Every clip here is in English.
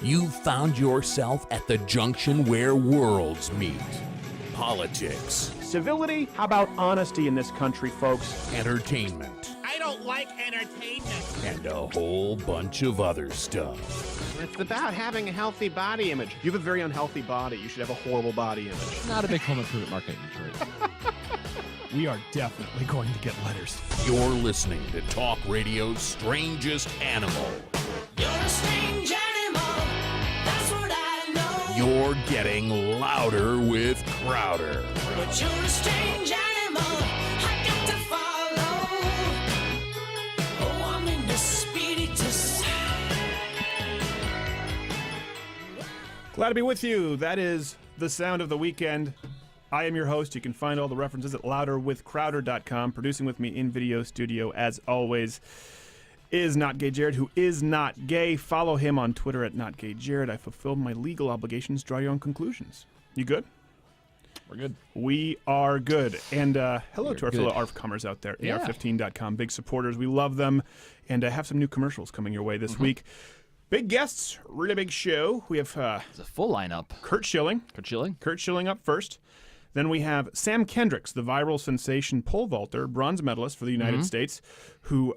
You've found yourself at the junction where worlds meet. Politics. Civility? How about honesty in this country, folks? Entertainment. I don't like entertainment. And a whole bunch of other stuff. It's about having a healthy body image. You have a very unhealthy body. You should have a horrible body image. Not a big home improvement market in Detroit. We are definitely going to get letters. You're listening to Talk Radio's Strangest Animal. You're a strange animal, that's what I know. You're getting louder with Crowder. But you're a strange animal, I got to follow. Oh, I'm in the spiritus. Glad to be with you. That is the sound of the weekend. I am your host. You can find all the references at louderwithcrowder.com. Producing with me in video studio, as always, is Not Gay Jared, who is not gay. Follow him on Twitter at Not Gay Jared. I fulfilled my legal obligations. Draw your own conclusions. You good? We're good. We are good. And hello to our good. fellow ARF-comers out there, Yeah. AR15.com. Big supporters. We love them. And have some new commercials coming your way this week. Big guests, really big show. We have It's a full lineup. Curt Schilling. Curt Schilling up first. Then we have Sam Kendricks, the viral sensation pole vaulter, bronze medalist for the United States, who,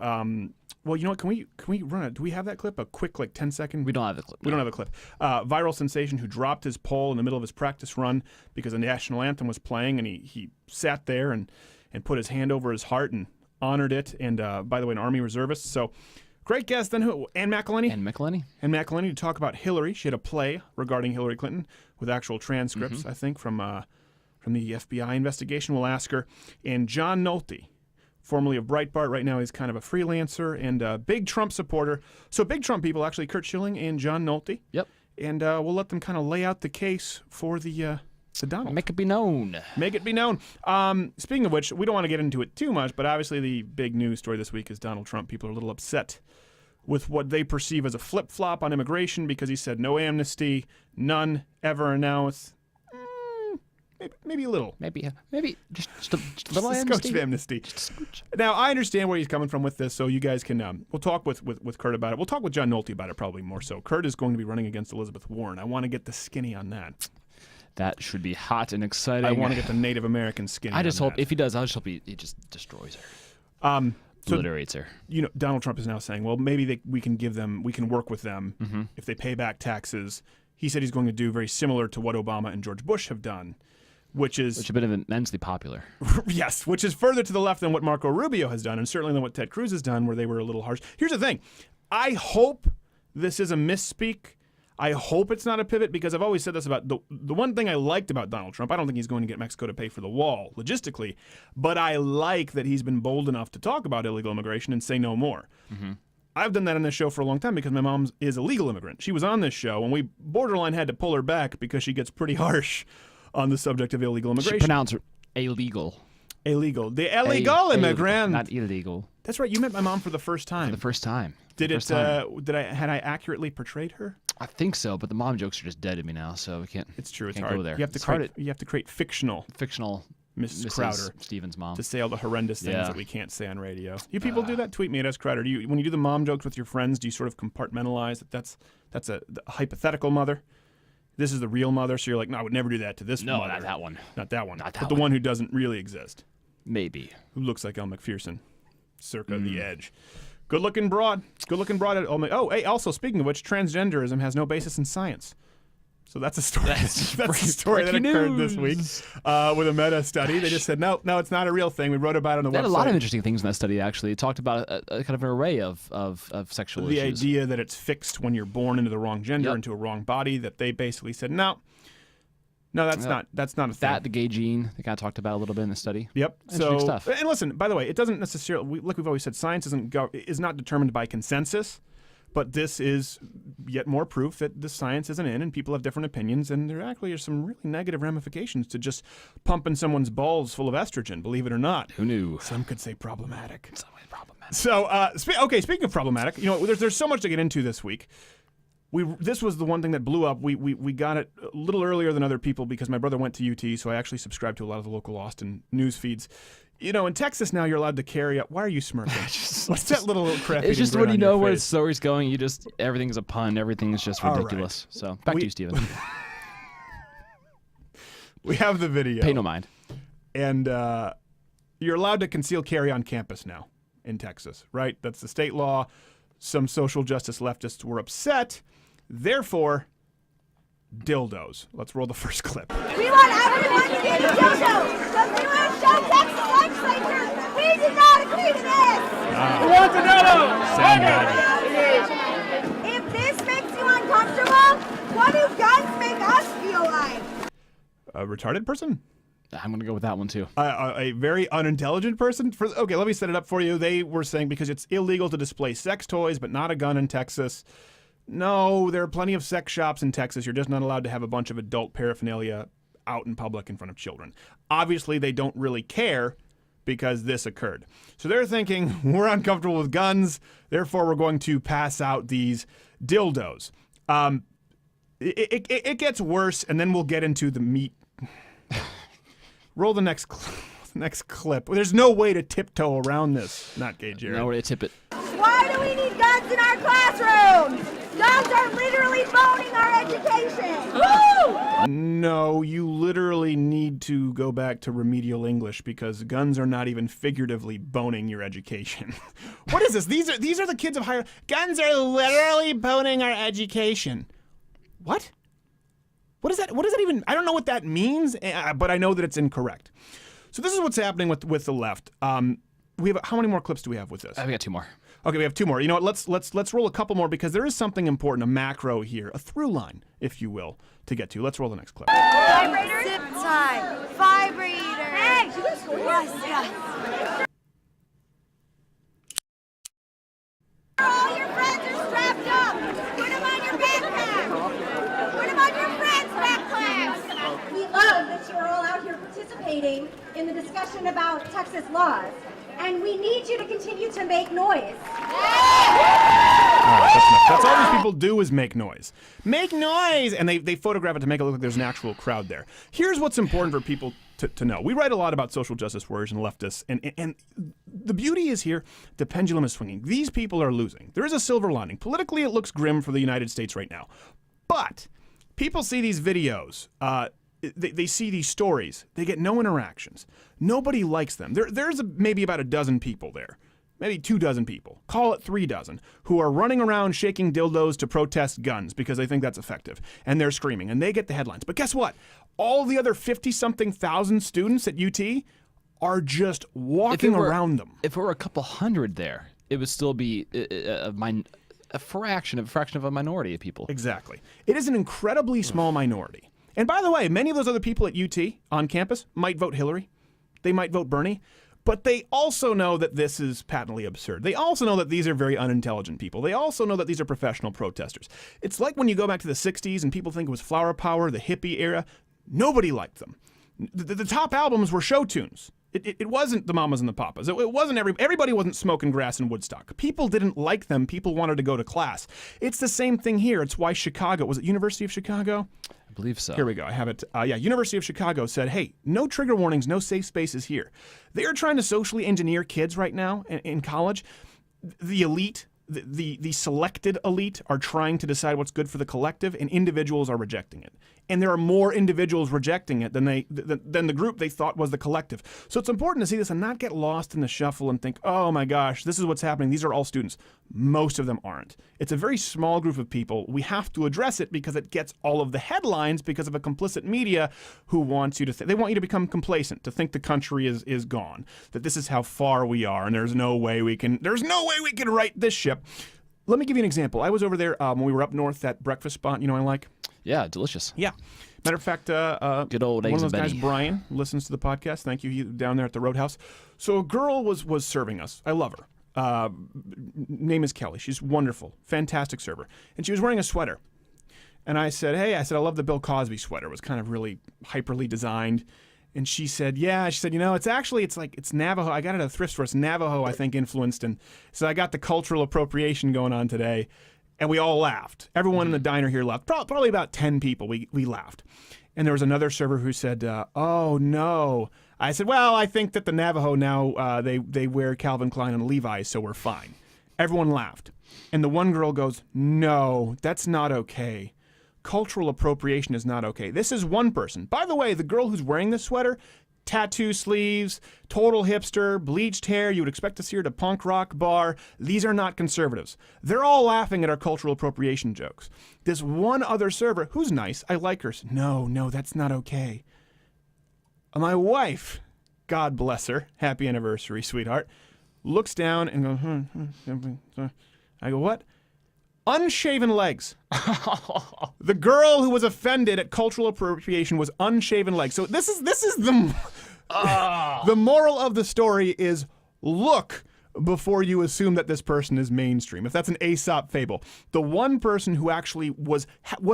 well, you know what, can we run it? Do we have that clip? A quick, 10-second? We don't have the clip. We don't have a clip. Viral sensation who dropped his pole in the middle of his practice run because the national anthem was playing, and he sat there and put his hand over his heart and honored it, and by the way, an Army reservist. So great guest. Then who? Ann McElhinney? And McElhinney. And McElhinney to talk about Hillary. She had a play regarding Hillary Clinton with actual transcripts, I think, from the FBI investigation. We'll ask her. And John Nolte, formerly of Breitbart. Right now he's kind of a freelancer and a big Trump supporter. So big Trump people, actually, Curt Schilling and John Nolte. Yep. And we'll let them kind of lay out the case for the Donald. Make it be known. Make it be known. Speaking of which, we don't want to get into it too much, but obviously the big news story this week is Donald Trump. People are a little upset with what they perceive as a flip-flop on immigration because he said no amnesty, none ever announced. Maybe a little. Maybe just a little Just a scotch of amnesty. Just a scotch. Now, I understand where he's coming from with this, so you guys can, we'll talk with Curt about it. We'll talk with John Nolte about it probably more so. Curt is going to be running against Elizabeth Warren. I want to get the skinny on that. That should be hot and exciting. I want to get the Native American skinny I just on hope, that. if he does, I just hope he just destroys her. Obliterates her. You know, Donald Trump is now saying, well, maybe we can work with them if they pay back taxes. He said he's going to do very similar to what Obama and George Bush have done, which have been immensely popular. Yes, which is further to the left than what Marco Rubio has done, and certainly than what Ted Cruz has done, where they were a little harsh. Here's the thing. I hope this is a misspeak. I hope it's not a pivot, because I've always said this about the one thing I liked about Donald Trump. I don't think he's going to get Mexico to pay for the wall, logistically, but I like that he's been bold enough to talk about illegal immigration and say no more. I've done that on this show for a long time because my mom is a legal immigrant. She was on this show, and we borderline had to pull her back because she gets pretty harsh on the subject of illegal immigration. Should pronounce it illegal. Illegal. The illegal immigrant. Not illegal. That's right. You met my mom for the first time. For the first time. Had I accurately portrayed her? I think so, but the mom jokes are just dead to me now, so we can't. It's true. It's can't hard. go there. You have to create fictional Mrs. Crowder Stevens' mom, to say all the horrendous things that we can't say on radio. You people do that? Tweet me at S. Crowder. When you do the mom jokes with your friends, do you sort of compartmentalize that that's a hypothetical mother? This is the real mother, so you're like, no, I would never do that to this mother. No, not that one. Not that one. Not that but the one who doesn't really exist. Maybe. Who looks like Elle McPherson, circa The Edge. Good-looking broad. Good-looking broad. Oh, hey, also, speaking of which, transgenderism has no basis in science. So that's a story. That's a story that occurred this week with a meta study. They just said, no, it's not a real thing. We wrote about it on the website. There had a lot of interesting things in that study, actually. It talked about a kind of an array of sexual issues. The idea that it's fixed when you're born into the wrong gender, into a wrong body, that they basically said, no, that's not a thing. That, the gay gene, they kind of talked about a little bit in the study. Yep. Interesting stuff. And listen, by the way, it doesn't necessarily, like we've always said, science is not determined by consensus. But this is yet more proof that the science isn't in and people have different opinions, and there actually are some really negative ramifications to just pumping someone's balls full of estrogen, believe it or not. Who knew? Some could say problematic. Some way problematic. So, speaking of problematic, there's so much to get into this week. This was the one thing that blew up. We got it a little earlier than other people because my brother went to UT, so I actually subscribed to a lot of the local Austin news feeds. You know, in Texas now, you're allowed to carry up. Why are you smirking? What's that little crap? It's just when you know where the story's going, everything's a pun. Everything is just All ridiculous. right. So back to you, Steven. We have the video. Pay no mind. And you're allowed to conceal carry on campus now in Texas, right? That's the state law. Some social justice leftists were upset. Therefore, dildos. Let's roll the first clip. We want everyone to get a dildo. The New Show Texas legislature, we do not agree to this. Who wants a dildo? If this makes you uncomfortable, what do guns make us feel like? A retarded person? I'm going to go with that one, too. A very unintelligent person? Okay, let me set it up for you. They were saying because it's illegal to display sex toys, but not a gun in Texas. No, there are plenty of sex shops in Texas. You're just not allowed to have a bunch of adult paraphernalia out in public in front of children. Obviously, they don't really care because this occurred. So they're thinking, we're uncomfortable with guns, therefore we're going to pass out these dildos. It gets worse, and then we'll get into the meat. Roll the next clip. There's no way to tiptoe around this. Not gay, Jared. No way to tip it. Why do we need guns in our classrooms? Guns are literally boning our education. Woo! No, you literally need to go back to remedial English because guns are not even figuratively boning your education. What is this? These are the kids of higher. Guns are literally boning our education. What? What is that? What does that even? I don't know what that means, but I know that it's incorrect. So this is what's happening with the left. We have how many more clips do we have with this? We got 2 more. Okay, we have 2 more. You know what? Let's roll a couple more because there is something important, a macro here, a through line, if you will, to get to. Let's roll the next clip. Vibrator. Zip time. Vibrator. Hey, you guys go. Yes. All your friends are strapped up. Put them on your backpack. Put them on your friend's backpacks. We love that you're all out here participating in the discussion about Texas laws. And we need you to continue to make noise. That's all these people do is make noise. Make noise! And they photograph it to make it look like there's an actual crowd there. Here's what's important for people to know. We write a lot about social justice warriors and leftists, and the beauty is here, the pendulum is swinging. These people are losing. There is a silver lining. Politically, it looks grim for the United States right now. But people see these videos. They see these stories. They get no interactions. Nobody likes them. There's maybe about a dozen people there, maybe 24 people, call it 36, who are running around shaking dildos to protest guns because they think that's effective. And they're screaming, and they get the headlines. But guess what? All the other 50-something thousand students at UT are just walking around them. If it were a couple hundred there, it would still be a fraction of a minority of people. Exactly. It is an incredibly small minority. And by the way, many of those other people at UT on campus might vote Hillary. They might vote Bernie. But they also know that this is patently absurd. They also know that these are very unintelligent people. They also know that these are professional protesters. It's like when you go back to the 60s and people think it was flower power, the hippie era. Nobody liked them. The top albums were show tunes. It wasn't the Mamas and the Papas. It wasn't everybody wasn't smoking grass in Woodstock. People didn't like them. People wanted to go to class. It's the same thing here. It's why Chicago, was it University of Chicago? I believe so. Here we go. I have it. University of Chicago said, hey, no trigger warnings, no safe spaces here. They are trying to socially engineer kids right now in college. The elite, the selected elite are trying to decide what's good for the collective, and individuals are rejecting it. And there are more individuals rejecting it than the group they thought was the collective. So it's important to see this and not get lost in the shuffle and think, oh my gosh, this is what's happening. These are all students. Most of them aren't. It's a very small group of people. We have to address it because it gets all of the headlines because of a complicit media who wants you to they want you to become complacent, to think the country is gone, that this is how far we are, and there's no way we can right this ship. Let me give you an example. I was over there when we were up north, that breakfast spot, you know I like? Yeah, delicious. Yeah. Matter of fact, good old one eggs of those and guys, Benny. Brian, listens to the podcast. Thank you. He, down there at the Roadhouse. So a girl was serving us. I love her. Name is Kelly. She's wonderful. Fantastic server. And she was wearing a sweater. And I said, hey, I love the Bill Cosby sweater. It was kind of really hyperly designed. And she said, yeah. She said, you know, it's Navajo. I got it at a thrift store. It's Navajo, I think, influenced. And so I got the cultural appropriation going on today. And we all laughed. Everyone in the diner here laughed. Probably about 10 people. We laughed. And there was another server who said, oh, no, I said, well, I think that the Navajo now, they wear Calvin Klein and Levi's, so we're fine. Everyone laughed. And the one girl goes, no, that's not okay. Cultural appropriation is not okay. This is one person. By the way, the girl who's wearing this sweater, tattoo sleeves, total hipster, bleached hair, you would expect to see her at a punk rock bar. These are not conservatives. They're all laughing at our cultural appropriation jokes. This one other server, who's nice, I like her. No, that's not okay. My wife, God bless her, happy anniversary, sweetheart, looks down and goes, I go, what? Unshaven legs. The girl who was offended at cultural appropriation was unshaven legs. So this is the the moral of the story is look before you assume that this person is mainstream. If that's an Aesop fable, the one person who actually was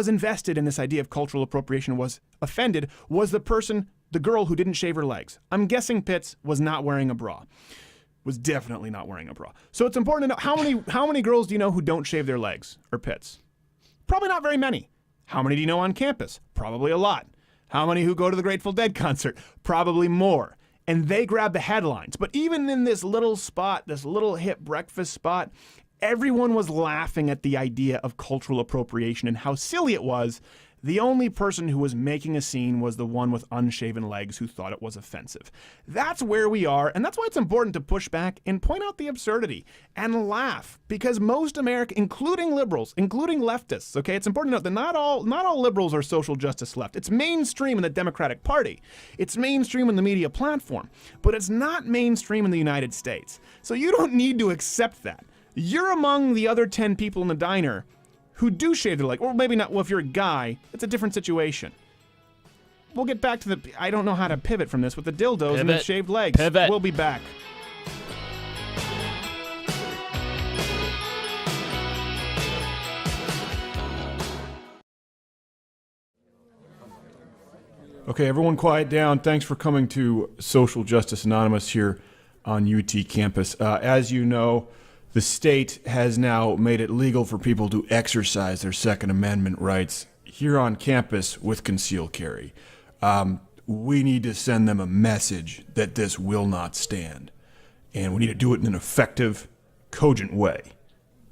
invested in this idea of cultural appropriation was offended was the girl who didn't shave her legs. I'm guessing Pitts was not wearing a bra. Was definitely not wearing a bra. So it's important to know how many girls do you know who don't shave their legs or pits? Probably not very many. How many do you know on campus? Probably a lot. How many who go to the Grateful Dead concert? Probably more. And they grab the headlines. But even in this little spot, this little hip breakfast spot, everyone was laughing at the idea of cultural appropriation and how silly it was. The only person who was making a scene was the one with unshaven legs who thought it was offensive. That's where we are, and that's why it's important to push back and point out the absurdity and laugh, because most America, including liberals, including leftists, okay, it's important to note that not all liberals are social justice left. It's mainstream in the Democratic Party. It's mainstream in the media platform, but it's not mainstream in the United States. So you don't need to accept that. You're among the other 10 people in the diner who do shave their leg, or maybe not. Well, if you're a guy, it's a different situation. We'll get back to I don't know how to pivot from this with the dildos and the shaved legs. Pivot. We'll be back. Okay, everyone quiet down. Thanks for coming to Social Justice Anonymous here on UT campus. As you know, the state has now made it legal for people to exercise their Second Amendment rights here on campus with concealed carry. We need to send them a message that this will not stand. And we need to do it in an effective, cogent way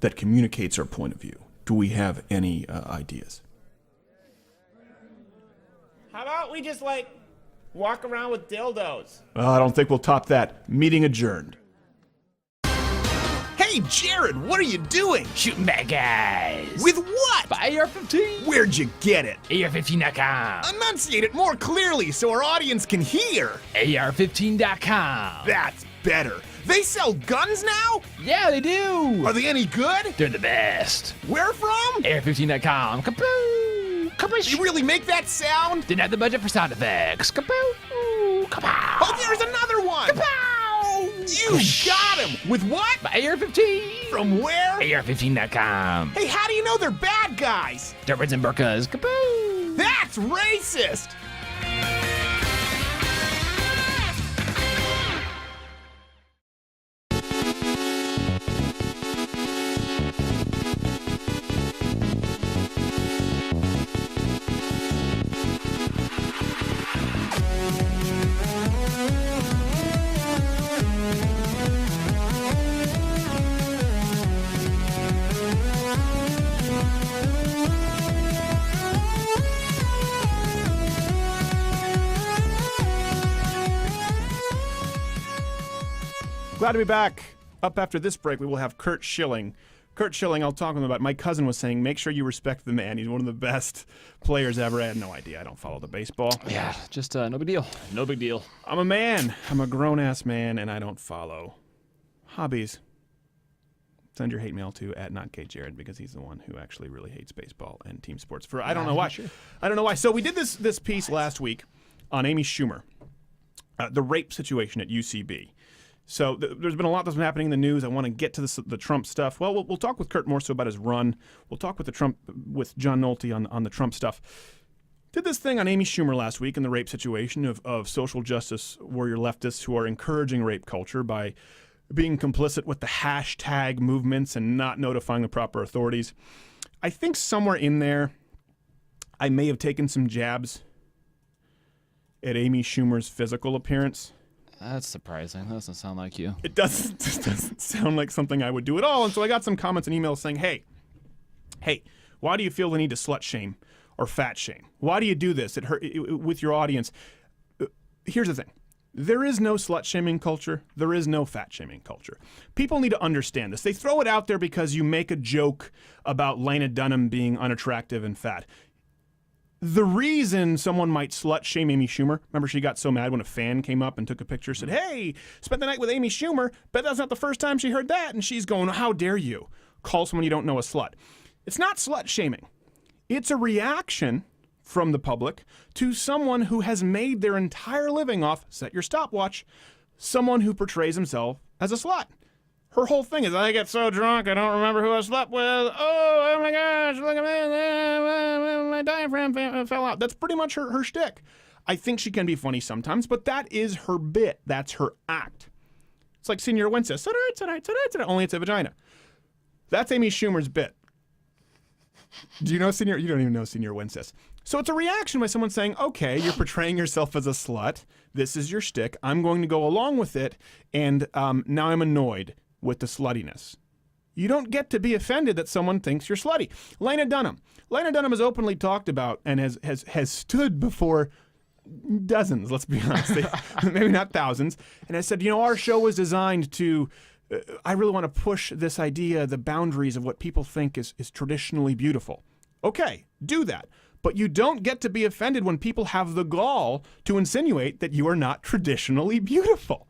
that communicates our point of view. Do we have any ideas? How about we just, walk around with dildos? Well, I don't think we'll top that. Meeting adjourned. Hey, Jared, what are you doing? Shooting bad guys. With what? By AR-15. Where'd you get it? AR-15.com. Enunciate it more clearly so our audience can hear. AR-15.com. That's better. They sell guns now? Yeah, they do. Are they any good? They're the best. Where from? AR-15.com. Kapoo. Kapish. You really make that sound? Didn't have the budget for sound effects. Kapoo. Kapow. Oh, there's another one. Kapow. You got him. With what? By AR-15. From where? AR-15.com. Hey, how do you know they're bad guys? Turbans and burkas. Kapoo. That's racist. Glad to be back. Up after this break, we will have Curt Schilling. Curt Schilling, I'll talk to him about. My cousin was saying, make sure you respect the man. He's one of the best players ever. I had no idea. I don't follow the baseball. Yeah, just no big deal. No big deal. I'm a man. I'm a grown-ass man, and I don't follow hobbies. Send your hate mail to @NotGayJared because he's the one who actually really hates baseball and team sports. I don't know why. Sure. I don't know why. So we did this piece last week on Amy Schumer, the rape situation at UCB. So there's been a lot that's been happening in the news. I want to get to the Trump stuff. Well, we'll talk with Curt more so about his run. We'll talk with John Nolte on the Trump stuff. Did this thing on Amy Schumer last week in the rape situation of social justice warrior leftists who are encouraging rape culture by being complicit with the hashtag movements and not notifying the proper authorities. I think somewhere in there, I may have taken some jabs at Amy Schumer's physical appearance? That's surprising. That doesn't sound like you. It doesn't sound like something I would do at all. And so I got some comments and emails saying, hey, why do you feel the need to slut shame or fat shame? Why do you do this with your audience? Here's the thing. There is no slut shaming culture. There is no fat shaming culture. People need to understand this. They throw it out there because you make a joke about Lena Dunham being unattractive and fat. The reason someone might slut shame Amy Schumer, remember she got so mad when a fan came up and took a picture, said, hey, spent the night with Amy Schumer, but that's not the first time she heard that. And she's going, how dare you call someone you don't know a slut? It's not slut shaming. It's a reaction from the public to someone who has made their entire living off, set your stopwatch, someone who portrays himself as a slut. Her whole thing is, I get so drunk, I don't remember who I slept with. Oh my gosh, look at me, my diaphragm fell out. That's pretty much her shtick. I think she can be funny sometimes, but that is her bit. That's her act. It's like Senior Winston, tonight, only it's a vagina. That's Amy Schumer's bit. Do you know Senior? You don't even know Senior Winston. So it's a reaction by someone saying, okay, you're portraying yourself as a slut. This is your shtick. I'm going to go along with it, and now I'm annoyed with the sluttiness. You don't get to be offended that someone thinks you're slutty. Lena Dunham has openly talked about and has stood before dozens, let's be honest, maybe not thousands, and has said, our show was designed to, I really want to push this idea, the boundaries of what people think is traditionally beautiful. Okay, do that. But you don't get to be offended when people have the gall to insinuate that you are not traditionally beautiful.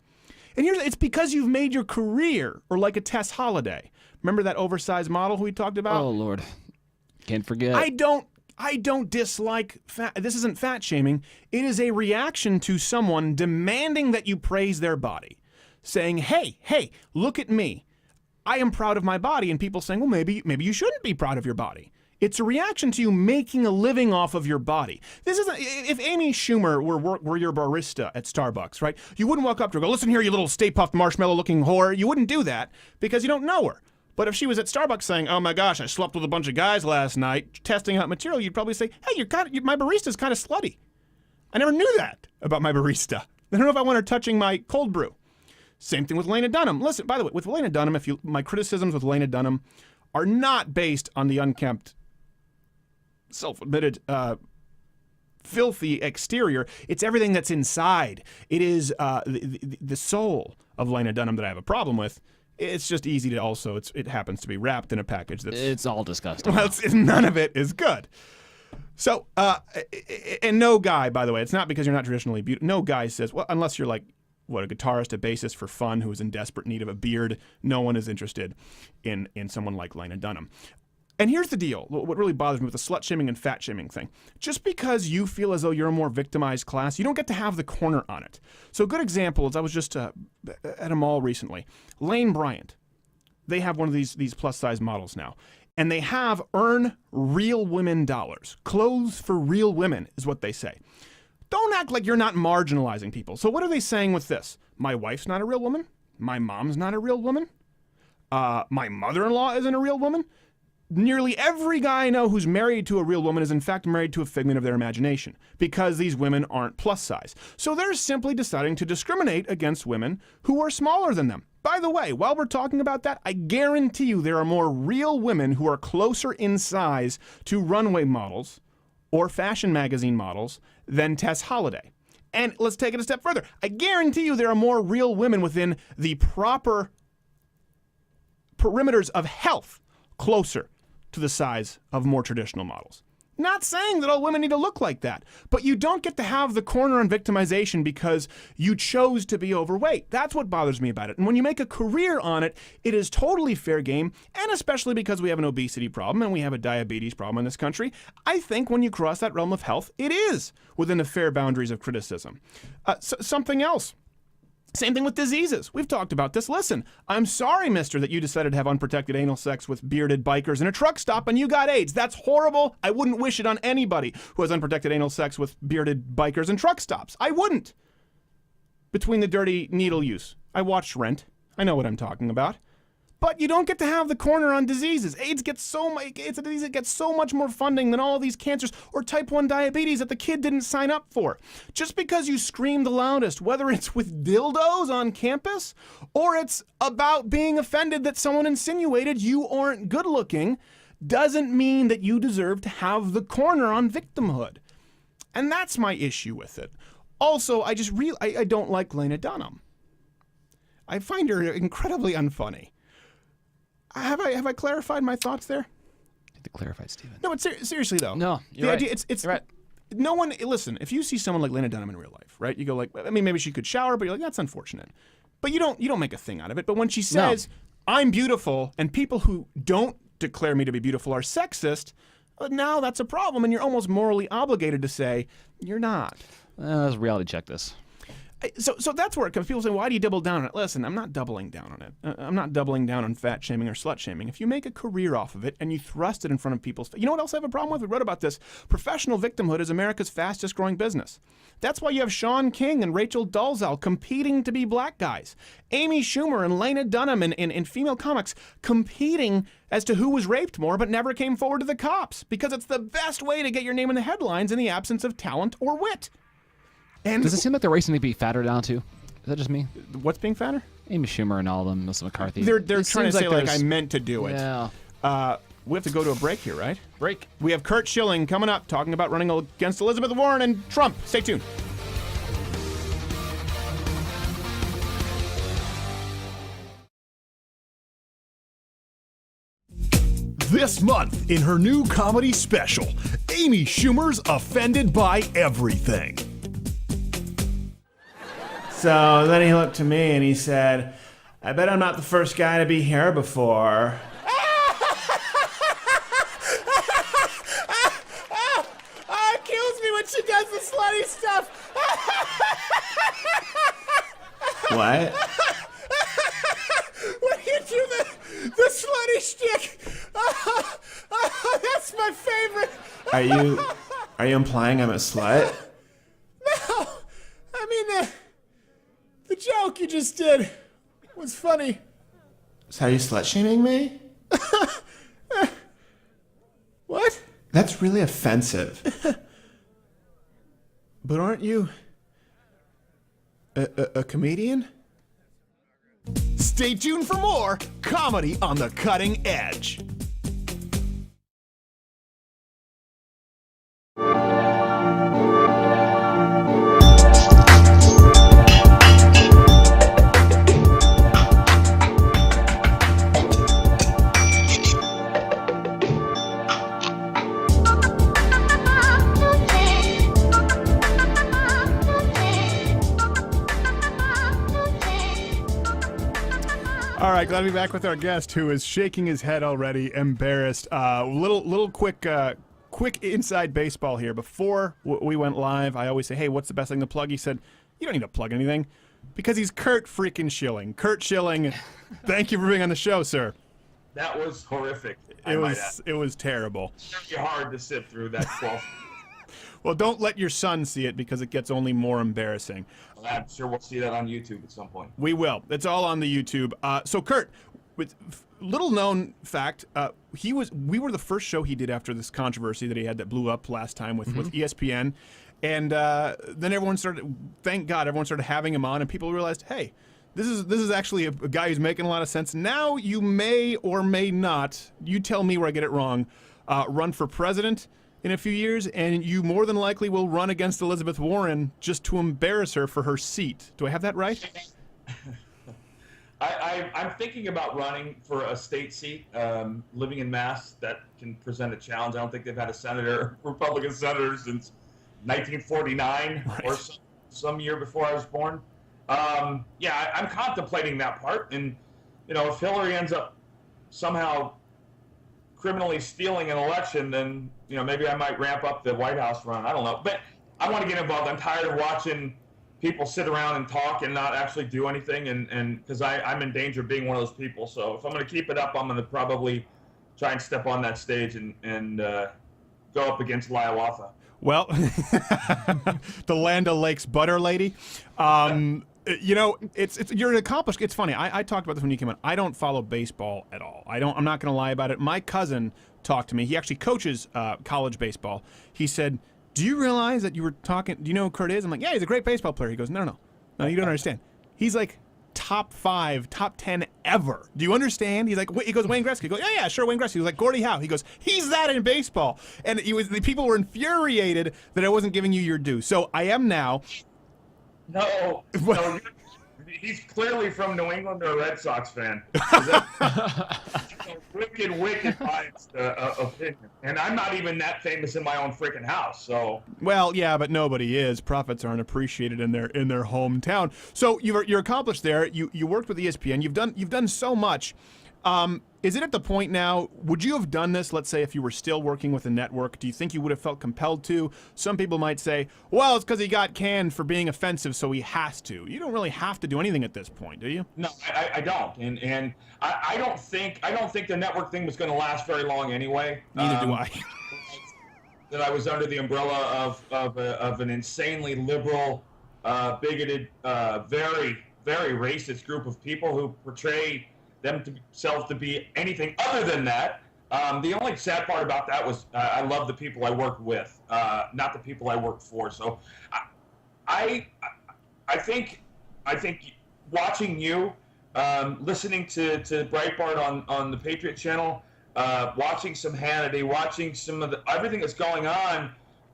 And it's because you've made your career, or like a Tess Holliday. Remember that oversized model who we talked about? Oh, Lord. Can't forget. I don't dislike fat. This isn't fat shaming. It is a reaction to someone demanding that you praise their body. Saying, hey, look at me. I am proud of my body. And people saying, well, maybe you shouldn't be proud of your body. It's a reaction to you making a living off of your body. This isn't, if Amy Schumer were your barista at Starbucks, right? You wouldn't walk up to her and go, listen here, you little Stay Puft Marshmallow looking whore. You wouldn't do that because you don't know her. But if she was at Starbucks saying, oh my gosh, I slept with a bunch of guys last night, testing out material, you'd probably say, hey, my barista's kind of slutty. I never knew that about my barista. I don't know if I want her touching my cold brew. Same thing with Lena Dunham. Listen, by the way, with Lena Dunham, my criticisms with Lena Dunham are not based on the unkempt, self-admitted, filthy exterior. It's everything that's inside. It is the soul of Lena Dunham that I have a problem with. It's just easy to also, it happens to be wrapped in a package that's... It's all disgusting. Well, none of it is good. So, and no guy, by the way, it's not because you're not traditionally beautiful. No guy says, well, unless you're like, what, a guitarist, a bassist for fun who is in desperate need of a beard, no one is interested in someone like Lena Dunham. And here's the deal. What really bothers me with the slut-shaming and fat-shaming thing. Just because you feel as though you're a more victimized class, you don't get to have the corner on it. So a good example is I was just at a mall recently. Lane Bryant. They have one of these plus-size models now. And they have earn real women dollars. Clothes for real women is what they say. Don't act like you're not marginalizing people. So what are they saying with this? My wife's not a real woman. My mom's not a real woman. My mother-in-law isn't a real woman. Nearly every guy I know who's married to a real woman is in fact married to a figment of their imagination because these women aren't plus size. So they're simply deciding to discriminate against women who are smaller than them. By the way, while we're talking about that, I guarantee you there are more real women who are closer in size to runway models or fashion magazine models than Tess Holliday. And let's take it a step further. I guarantee you there are more real women within the proper perimeters of health closer to the size of more traditional models. Not saying that all women need to look like that, but you don't get to have the corner on victimization because you chose to be overweight. That's what bothers me about it. And when you make a career on it, it is totally fair game, and especially because we have an obesity problem and we have a diabetes problem in this country, I think when you cross that realm of health, it is within the fair boundaries of criticism. Something else. Same thing with diseases. We've talked about this. Listen, I'm sorry, mister, that you decided to have unprotected anal sex with bearded bikers in a truck stop and you got AIDS. That's horrible. I wouldn't wish it on anybody who has unprotected anal sex with bearded bikers in truck stops. I wouldn't. Between the dirty needle use. I watched Rent. I know what I'm talking about. But you don't get to have the corner on diseases. AIDS gets so much. It's a disease that gets so much more funding than all these cancers or type 1 diabetes that the kid didn't sign up for. Just because you scream the loudest, whether it's with dildos on campus or it's about being offended that someone insinuated you aren't good looking, doesn't mean that you deserve to have the corner on victimhood. And that's my issue with it. Also, I don't like Lena Dunham. I find her incredibly unfunny. Have I clarified my thoughts there? I need to clarify, Stephen. No, but seriously though. No, you're the right. idea, it's You're right. No one, listen, if you see someone like Lena Dunham in real life, right? You go like, I mean, maybe she could shower, but you're like, that's unfortunate. But you don't make a thing out of it. But when she says, I'm beautiful, and people who don't declare me to be beautiful are sexist, now that's a problem, and you're almost morally obligated to say, you're not. Let's reality check this. So that's where it comes. People say, why do you double down on it? Listen, I'm not doubling down on it. I'm not doubling down on fat shaming or slut shaming. If you make a career off of it and you thrust it in front of people's... You know what else I have a problem with? We wrote about this. Professional victimhood is America's fastest growing business. That's why you have Sean King and Rachel Dolezal competing to be black guys. Amy Schumer and Lena Dunham in female comics competing as to who was raped more but never came forward to the cops because it's the best way to get your name in the headlines in the absence of talent or wit. And Does it seem like they're racing to be fatter now too? Is that just me? what's being fatter? Amy Schumer and all of them, Melissa McCarthy. They're It trying to seems say like I there's- meant to do it. Yeah. We have to go to a break here, right? Break. We have Curt Schilling coming up talking about running against Elizabeth Warren and Trump. Stay tuned. This month, in her new comedy special, Amy Schumer's Offended by Everything. So then he looked to me and he said, I bet I'm not the first guy to be here before. It kills me when she does the slutty stuff. What? When you do the slutty shtick. That's my favorite. Are you implying I'm a slut? No, I mean the joke you just did was funny. So are you slut shaming me? What? That's really offensive. But aren't you a comedian? Stay tuned for more Comedy on the Cutting Edge. All right, glad to be back with our guest who is shaking his head already, embarrassed. Little quick inside baseball here. Before we went live, I always say, hey, what's the best thing to plug? He said, you don't need to plug anything because he's Curt freaking Schilling. Curt Schilling, thank you for being on the show, sir. That was horrific. It was terrible. It's really hard to sit through that 12. Well, don't let your son see it because it gets only more embarrassing. I'm sure we'll see that on YouTube at some point. We will. It's all on the YouTube. So Curt, with little known fact, we were the first show he did after this controversy that he had that blew up last time with ESPN, and then everyone started. Thank God, everyone started having him on, and people realized, hey, this is actually a guy who's making a lot of sense. Now you may or may not. You tell me where I get it wrong. Run for president in a few years, and you more than likely will run against Elizabeth Warren just to embarrass her for her seat. Do I have that right? I'm thinking about running for a state seat, living in Mass, that can present a challenge. I don't think they've had a Republican senator since 1949 or some year before I was born. Yeah, I'm contemplating that part, and if Hillary ends up somehow criminally stealing an election, then maybe I might ramp up the White House run. I don't know, but I want to get involved. I'm tired of watching people sit around and talk and not actually do anything, and because I'm in danger of being one of those people. So if I'm going to keep it up, I'm going to probably try and step on that stage and go up against Hiawatha. Well, the Land O'Lakes butter lady. You're an accomplished. It's funny. I talked about this when you came on. I don't follow baseball at all. I'm not going to lie about it. My cousin talked to me. He actually coaches college baseball. He said, "Do you realize that you were talking? Do you know who Curt is?" I'm like, "Yeah, he's a great baseball player." He goes, "No, you don't understand. He's like top 5, top 10 ever. Do you understand?" He's like, he goes, "Wayne Gretzky." He goes, "Yeah, sure, Wayne Gretzky." He was like, "Gordie Howe." He goes, "He's that in baseball." And the people were infuriated that I wasn't giving you your due. So I am now. No, he's clearly from New England or a Red Sox fan. Wicked biased opinion. And I'm not even that famous in my own freaking house, so. Well, yeah, but nobody is. Prophets aren't appreciated in their hometown. So you're accomplished there. You worked with ESPN. You've done so much. Is it at the point now, would you have done this, let's say, if you were still working with a network? Do you think you would have felt compelled to? Some people might say, well, it's because he got canned for being offensive, so he has to. You don't really have to do anything at this point, do you? No, I don't. And I don't think the network thing was going to last very long anyway. Neither do I. That I was under the umbrella of an insanely liberal, bigoted, very, very racist group of people who portray themselves to be anything other than that. The only sad part about that was I love the people I worked with, not the people I worked for. So I think watching you, listening to Breitbart on the Patriot Channel, watching some Hannity, watching some of everything that's going on,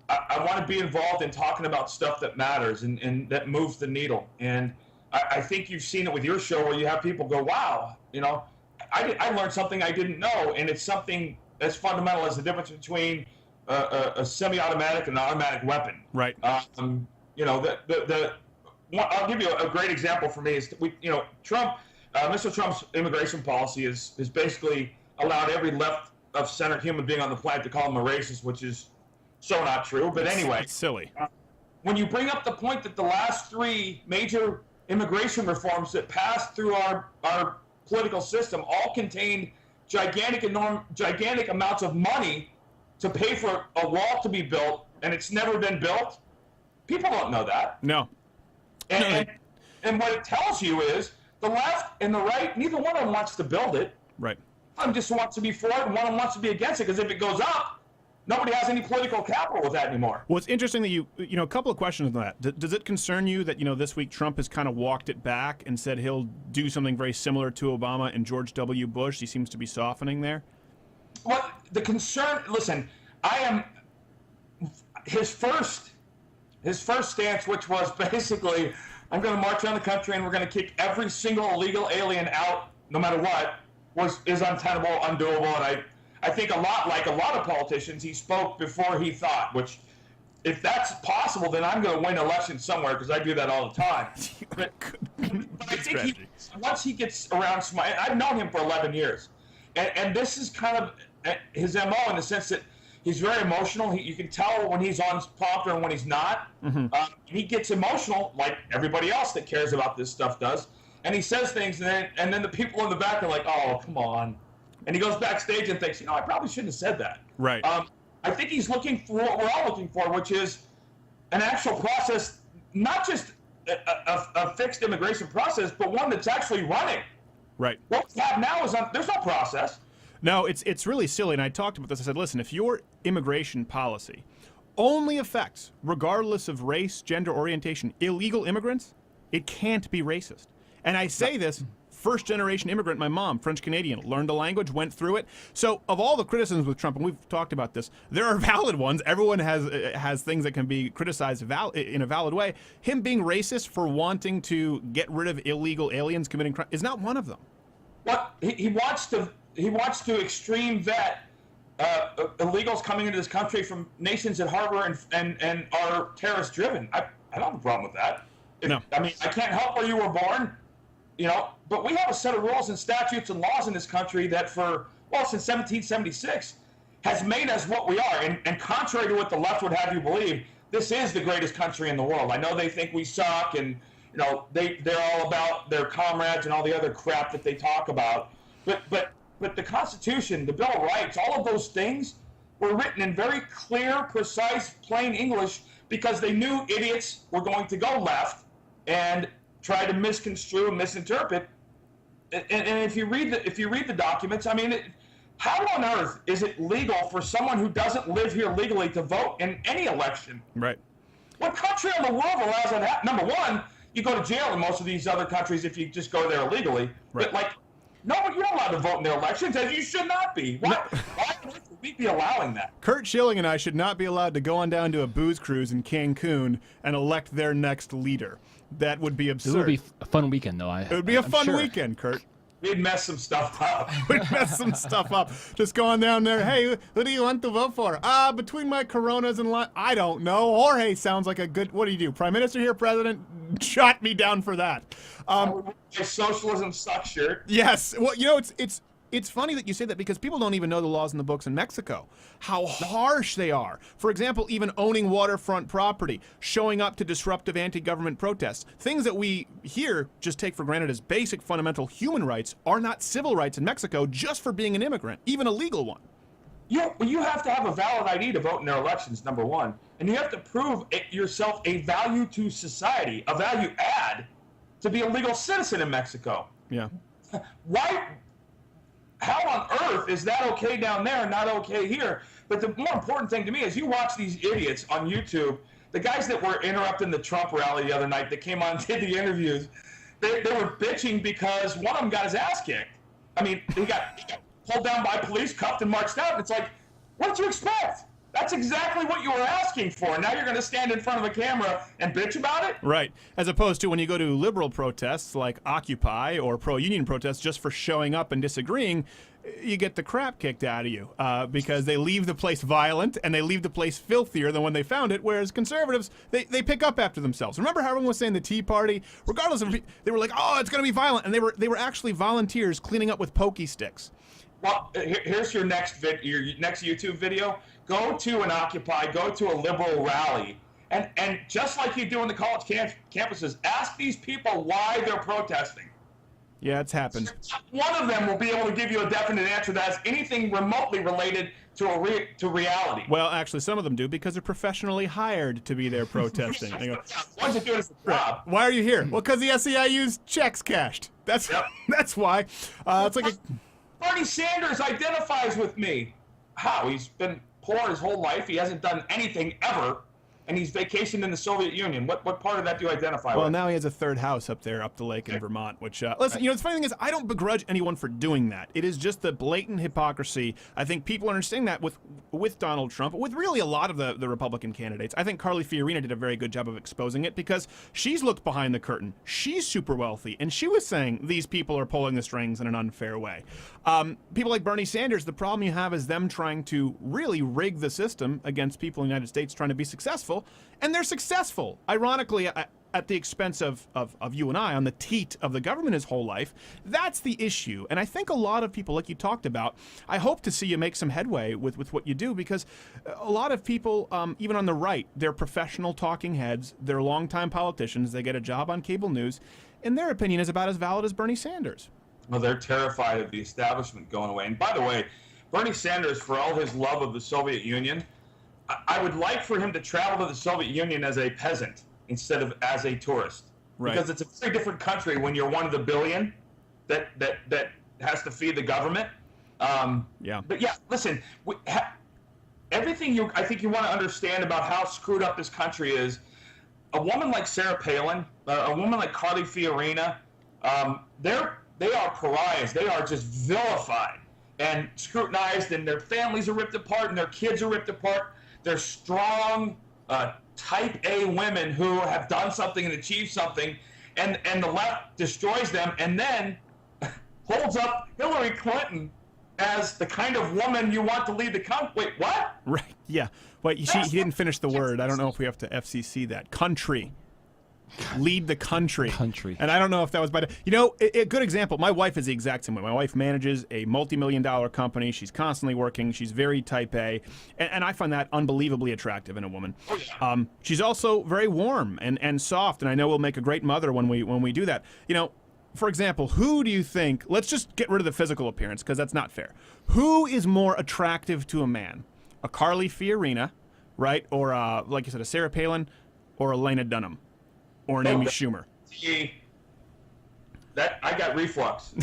I want to be involved in talking about stuff that matters and that moves the needle. And I think you've seen it with your show where you have people go, wow, I learned something I didn't know, and it's something as fundamental as the difference between a semi-automatic and an automatic weapon. Right. I'll give you a great example for me is Trump, Mr. Trump's immigration policy is basically allowed every left of center human being on the planet to call him a racist, which is so not true. But anyway, it's silly. When you bring up the point that the last 3 major immigration reforms that passed through our political system all contained gigantic amounts of money to pay for a wall to be built, and it's never been built. People don't know that. No. And what it tells you is the left and the right, neither one of them wants to build it. Right. One of them just wants to be for it, and one of them wants to be against it, because if it goes up, nobody has any political capital with that anymore. Well, it's interesting that a couple of questions on that. Does it concern you that, this week Trump has kind of walked it back and said he'll do something very similar to Obama and George W. Bush? He seems to be softening there. Well, the concern, listen, I am his first stance, which was basically, I'm going to march around the country and we're going to kick every single illegal alien out, no matter what, is untenable, undoable, and I think a lot like a lot of politicians, he spoke before he thought, which if that's possible, then I'm going to win elections somewhere because I do that all the time. But I think once he gets around, I've known him for 11 years. And this is kind of his MO in the sense that he's very emotional. You can tell when he's on prompter and when he's not. Mm-hmm. He gets emotional like everybody else that cares about this stuff does. And he says things and then the people in the back are like, oh, come on. And he goes backstage and thinks, I probably shouldn't have said that. Right. I think he's looking for what we're all looking for, which is an actual process, not just a fixed immigration process, but one that's actually running. Right. What we have now is there's no process. No, it's really silly. And I talked about this. I said, listen, if your immigration policy only affects, regardless of race, gender, orientation, illegal immigrants, it can't be racist. And I say this. First-generation immigrant, my mom, French-Canadian, learned the language, went through it. So of all the criticisms with Trump, and we've talked about this, there are valid ones. Everyone has things that can be criticized in a valid way. Him being racist for wanting to get rid of illegal aliens committing crime is not one of them. Well, he wants to extreme vet illegals coming into this country from nations that harbor and are terrorist-driven. I don't have a problem with that. No. I mean, I can't help where you were born. But we have a set of rules and statutes and laws in this country that since 1776 has made us what we are. And contrary to what the left would have you believe, this is the greatest country in the world. I know they think we suck and, they're all about their comrades and all the other crap that they talk about. But the Constitution, the Bill of Rights, all of those things were written in very clear, precise, plain English because they knew idiots were going to go left and try to misconstrue and misinterpret. And if you read the documents, I mean, how on earth is it legal for someone who doesn't live here legally to vote in any election? Right. What country in the world allows that to happen? Number one, you go to jail in most of these other countries if you just go there illegally. Right. But, like, no, you're not allowed to vote in their elections, as you should not be. Why would we be allowing that? Curt Schilling and I should not be allowed to go on down to a booze cruise in Cancun and elect their next leader. That would be absurd. It would be a fun weekend, though. It would be a fun weekend, Curt. We'd mess some stuff up. We'd mess some stuff up. Just going down there, hey, who do you want to vote for? Between my Coronas and I don't know. Jorge sounds like a good, what do you do? Prime Minister here, President? Shot me down for that. My socialism sucks shirt. Yes. Well, you know, it's funny that you say that because people don't even know the laws in the books in Mexico, how harsh they are. For example, even owning waterfront property, showing up to disruptive anti-government protests, things that we here just take for granted as basic fundamental human rights are not civil rights in Mexico just for being an immigrant, even a legal one. You have to have a valid ID to vote in their elections, number one. And you have to prove yourself a value to society, a value add to be a legal citizen in Mexico. Yeah. How on earth is that okay down there and not okay here? But the more important thing to me is you watch these idiots on YouTube, the guys that were interrupting the Trump rally the other night that came on and did the interviews, they were bitching because one of them got his ass kicked. I mean, he got pulled down by police, cuffed and marched out. And it's like, what did you expect? That's exactly what you were asking for. Now you're going to stand in front of a camera and bitch about it? Right. As opposed to when you go to liberal protests like Occupy or pro-union protests just for showing up and disagreeing, you get the crap kicked out of you because they leave the place violent and they leave the place filthier than when they found it, whereas conservatives, they pick up after themselves. Remember how everyone was saying the Tea Party? Regardless of, they were like, oh, it's going to be violent, and they were actually volunteers cleaning up with pokey sticks. Well, here's your next YouTube video. Go to an Occupy, go to a liberal rally, and just like you do in the college campuses, ask these people why they're protesting. Yeah, it's happened. One of them will be able to give you a definite answer that has anything remotely related to reality. Well, actually, some of them do because they're professionally hired to be there protesting. They go, one's doing his job. why are you here? Well, because the SEIU's checks cashed. That's why. It's like Bernie Sanders identifies with me. How? He's been poor his whole life. He hasn't done anything ever. And he's vacationed in the Soviet Union. What part of that do you identify with? Well, now he has a third house up there, up the lake in Vermont, which, listen, you know, the funny thing is, I don't begrudge anyone for doing that. It is just the blatant hypocrisy. I think people are understanding that with Donald Trump, with really a lot of the Republican candidates. I think Carly Fiorina did a very good job of exposing it because she's looked behind the curtain. She's super wealthy, and she was saying these people are pulling the strings in an unfair way. People like Bernie Sanders, the problem you have is them trying to really rig the system against people in the United States trying to be successful. And they're successful, ironically, at the expense of you and I, on the teat of the government his whole life. That's the issue. And I think a lot of people, like you talked about, I hope to see you make some headway with what you do, because a lot of people, even on the right, they're professional talking heads, they're longtime politicians, they get a job on cable news, and their opinion is about as valid as Bernie Sanders. Well, they're terrified of the establishment going away. And by the way, Bernie Sanders, for all his love of the Soviet Union, I would like for him to travel to the Soviet Union as a peasant instead of as a tourist. Right. Because it's a very different country when you're one of the billion that has to feed the government. But yeah, listen, everything I think you want to understand about how screwed up this country is, a woman like Sarah Palin, a woman like Carly Fiorina, they are pariahs. They are just vilified and scrutinized, and their families are ripped apart, and their kids are ripped apart. They're strong, type A women who have done something and achieved something, and the left destroys them and then holds up Hillary Clinton as the kind of woman you want to lead the country. Wait, what? Right, yeah. Wait, he didn't finish the word. I don't know if we have to FCC that. Country. Lead the country. And I don't know if that was by the, you know, a good example. My wife is the exact same way. My wife manages a multi-million-dollar company. She's constantly working. She's very type A, and I find that unbelievably attractive in a woman. She's also very warm and soft, and I know we'll make a great mother when we do that. You know, for example, who do you think? Let's just get rid of the physical appearance because that's not fair. Who is more attractive to a man? A Carly Fiorina, right, or like you said, a Sarah Palin, or a Lena Dunham? Or an Amy Schumer. That I got reflux.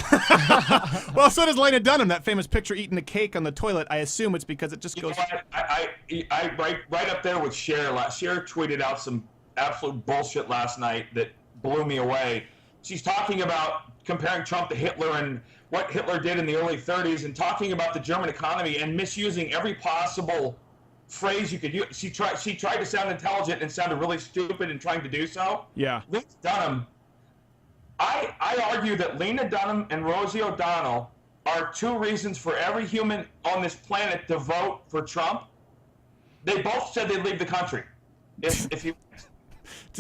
Well, so does Lena Dunham. That famous picture eating the cake on the toilet. I assume it's because it just You goes. know what? I right up there with Cher. Cher tweeted out some absolute bullshit last night that blew me away. She's talking about comparing Trump to Hitler and what Hitler did in the early 30s, and talking about the German economy and misusing every possible phrase you could use. She tried to sound intelligent and sounded really stupid in trying to do so. Yeah. Lena Dunham. I argue that Lena Dunham and Rosie O'Donnell are two reasons for every human on this planet to vote for Trump. They both said they'd leave the country. If you,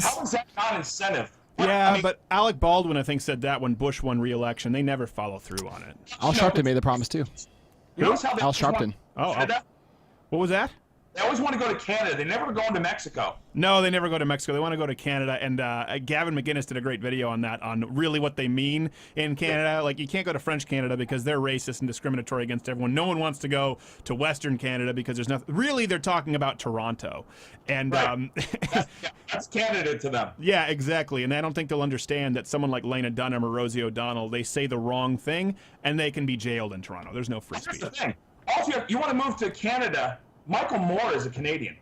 how is that not incentive? Yeah, I mean, but Alec Baldwin, I think, said that when Bush won re-election. They never follow through on it. Al Sharpton made the promise too. notice how they Al always want Sharpton. Canada? What was that? They always want to go to Canada. They never go into Mexico. No, they never go to Mexico. They want to go to Canada. And Gavin McInnes did a great video on that, on really what they mean in Canada. Like, you can't go to French Canada because they're racist and discriminatory against everyone. No one wants to go to Western Canada because there's nothing. Really, they're talking about Toronto. And Right. That's Canada to them. yeah, exactly. And I don't think they'll understand that someone like Lena Dunham or Rosie O'Donnell, they say the wrong thing and they can be jailed in Toronto. There's no free Here's speech. the thing. Also, you want to move to Canada. Michael Moore is a Canadian.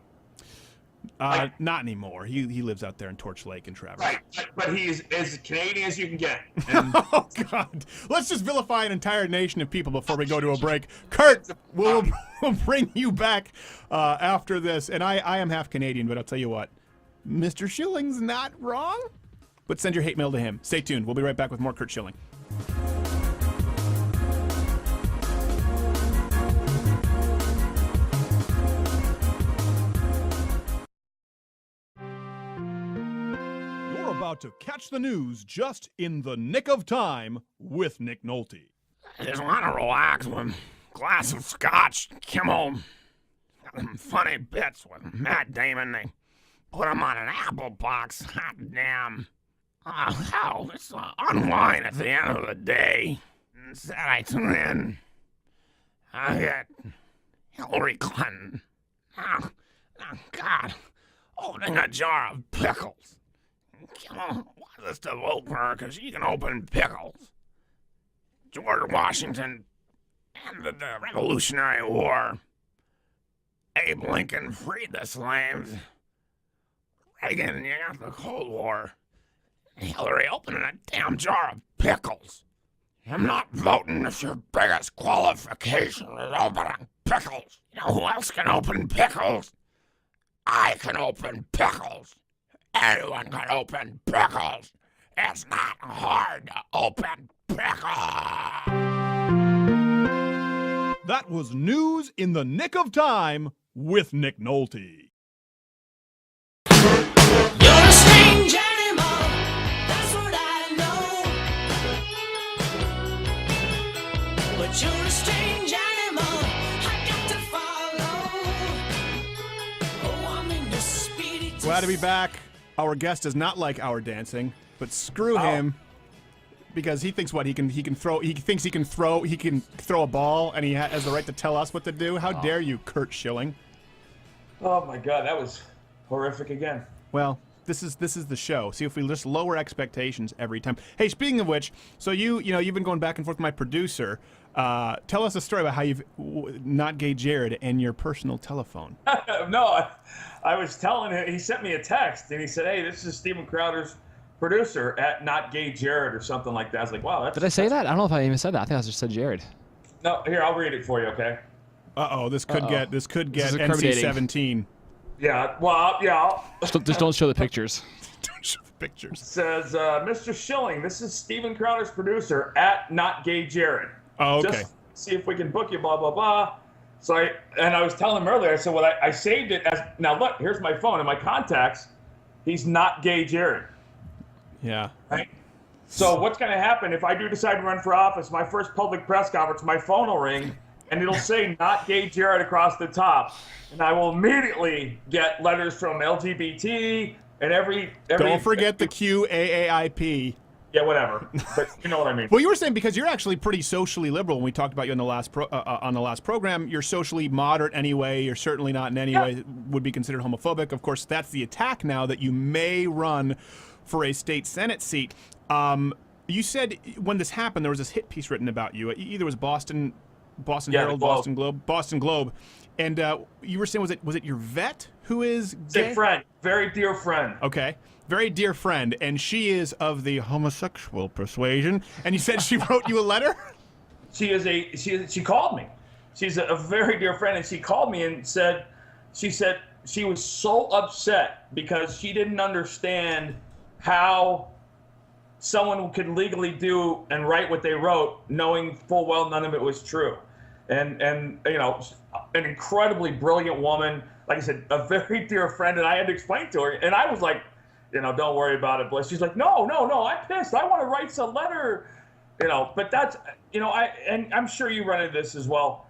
Not anymore. He lives out there in Torch Lake in Traverse. Right, but he's as Canadian as you can get. And Oh, God. Let's just vilify an entire nation of people before we go to a break. Curt, we'll bring you back after this. And I am half Canadian, but I'll tell you what. Mr. Schilling's not wrong. But send your hate mail to him. Stay tuned. We'll be right back with more Curt Schilling. You're about to catch the news just in the nick of time with Nick Nolte. I just want to relax with a glass of scotch. Kimmel. Funny bits with Matt Damon. They put him on an apple box. Hot damn. Oh, hell, it's unwind at the end of the day. Instead, I tune in. I get Hillary Clinton. Oh, God. Opening a jar of pickles. Kimmel wants us to vote for her because she can open pickles. George Washington ended the Revolutionary War. Abe Lincoln freed the slaves. Reagan, you got the Cold War. Hillary opening a damn jar of pickles. I'm not voting if your biggest qualification is opening pickles. You know who else can open pickles? I can open pickles. Anyone can open pickles. It's not hard to open pickles. That was news in the nick of time with Nick Nolte. You're a strange animal, that's what I know. But you're a strange animal, I got to follow. Oh, I'm in the speedy. Glad to be back. Our guest does not like our dancing, but screw him. Because he thinks what he can throw a ball and he has the right to tell us what to do. How dare you, Curt Schilling? oh my God, that was horrific again. Well, this is the show. See if we just lower expectations every time. Hey, speaking of which, so you've been going back and forth with my producer. Tell us a story about how you've not gay Jared and your personal telephone. No, I was telling him, he sent me a text and he said, "Hey, this is Steven Crowder's producer at Not Gay Jared," or something like that. I was like, wow, that's... Did I say that? I don't know if I even said that. I think I just said Jared. No, here, I'll read it for you, okay? Uh-oh, this could get This is NC-17. Yeah, well, yeah. Just don't show the pictures. Don't show the pictures. Says, Mr. Schilling, this is Steven Crowder's producer at Not Gay Jared. Oh, okay. Just see if we can book you, blah, blah, blah. So I was telling him earlier, I said, well, I saved it as, now look, here's my phone and my contacts. He's Not Gay Jared. Yeah. Right? So what's going to happen if I do decide to run for office, my first public press conference, my phone will ring and it'll say Not Gay Jared across the top. And I will immediately get letters from LGBT and every Don't forget the QAAIP. Yeah, whatever. But you know what I mean. Well, you were saying because you're actually pretty socially liberal. When we talked about you on the last program, you're socially moderate anyway. You're certainly not in any way would be considered homophobic. Of course, that's the attack now that you may run for a state Senate seat. You said when this happened, there was this hit piece written about you. Either was Boston Yeah, Herald, the Globe. Boston Globe, and you were saying was it your vet who is It's a gay? friend, very dear friend. Okay, very dear friend, and she is of the homosexual persuasion. And you said she wrote you a letter. She called me. She's a very dear friend, and she called me and said she was so upset because she didn't understand how someone could legally do and write what they wrote, knowing full well none of it was true. And you know, an incredibly brilliant woman, like I said, a very dear friend, and I had to explain to her, and I was like, you know, don't worry about it, Bliss. She's like, no, I'm pissed. I want to write a letter, you know. But that's, you know, and I'm sure you run into this as well.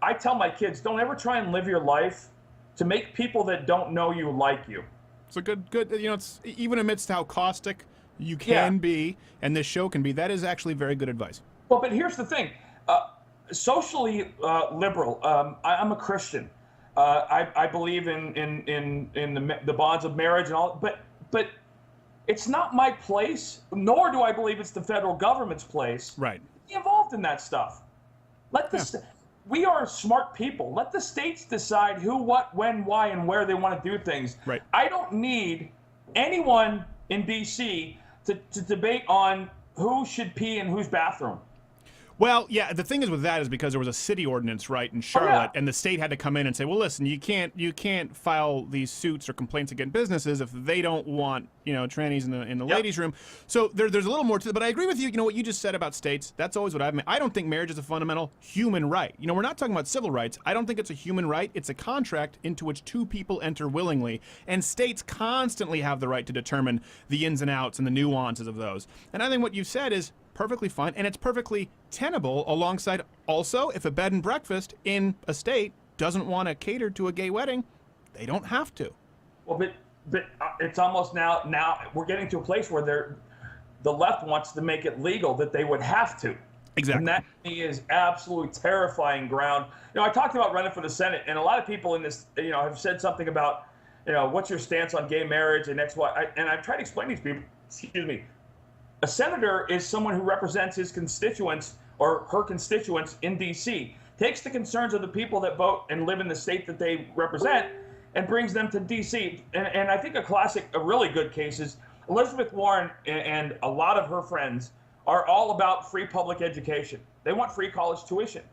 I tell my kids, don't ever try and live your life to make people that don't know you like you. It's a good, you know, it's even amidst how caustic you can be, and this show can be, that is actually very good advice. Well, but here's the thing. Socially liberal, I'm a Christian. I believe in the bonds of marriage and all, but it's not my place, nor do I believe it's the federal government's place. Right. To be involved in that stuff. We are smart people. Let the states decide who, what, when, why, and where they want to do things. Right. I don't need anyone in D.C. to debate on who should pee in whose bathroom. Well, yeah, the thing is with that is because there was a city ordinance, right, in Charlotte, and the state had to come in and say, well, listen, you can't file these suits or complaints against businesses if they don't want, you know, trannies in the ladies' room. So there's a little more to it, but I agree with you. You know what you just said about states, that's always what I've meant. I don't think marriage is a fundamental human right. You know, we're not talking about civil rights. I don't think it's a human right. It's a contract into which two people enter willingly, and states constantly have the right to determine the ins and outs and the nuances of those. And I think what you said is perfectly fine, and it's perfectly tenable alongside also if a bed and breakfast in a state doesn't want to cater to a gay wedding, they don't have to. Well, but it's almost now we're getting to a place where the left wants to make it legal that they would have to. Exactly. And that to me is absolutely terrifying ground. You know, I talked about running for the Senate, and a lot of people in this, you know, have said something about, you know, what's your stance on gay marriage and X, Y, and I've tried to explain to these people, excuse me, a senator is someone who represents his constituents or her constituents in D.C., takes the concerns of the people that vote and live in the state that they represent and brings them to D.C. And I think a really good case is Elizabeth Warren and a lot of her friends are all about free public education. They want free college tuition.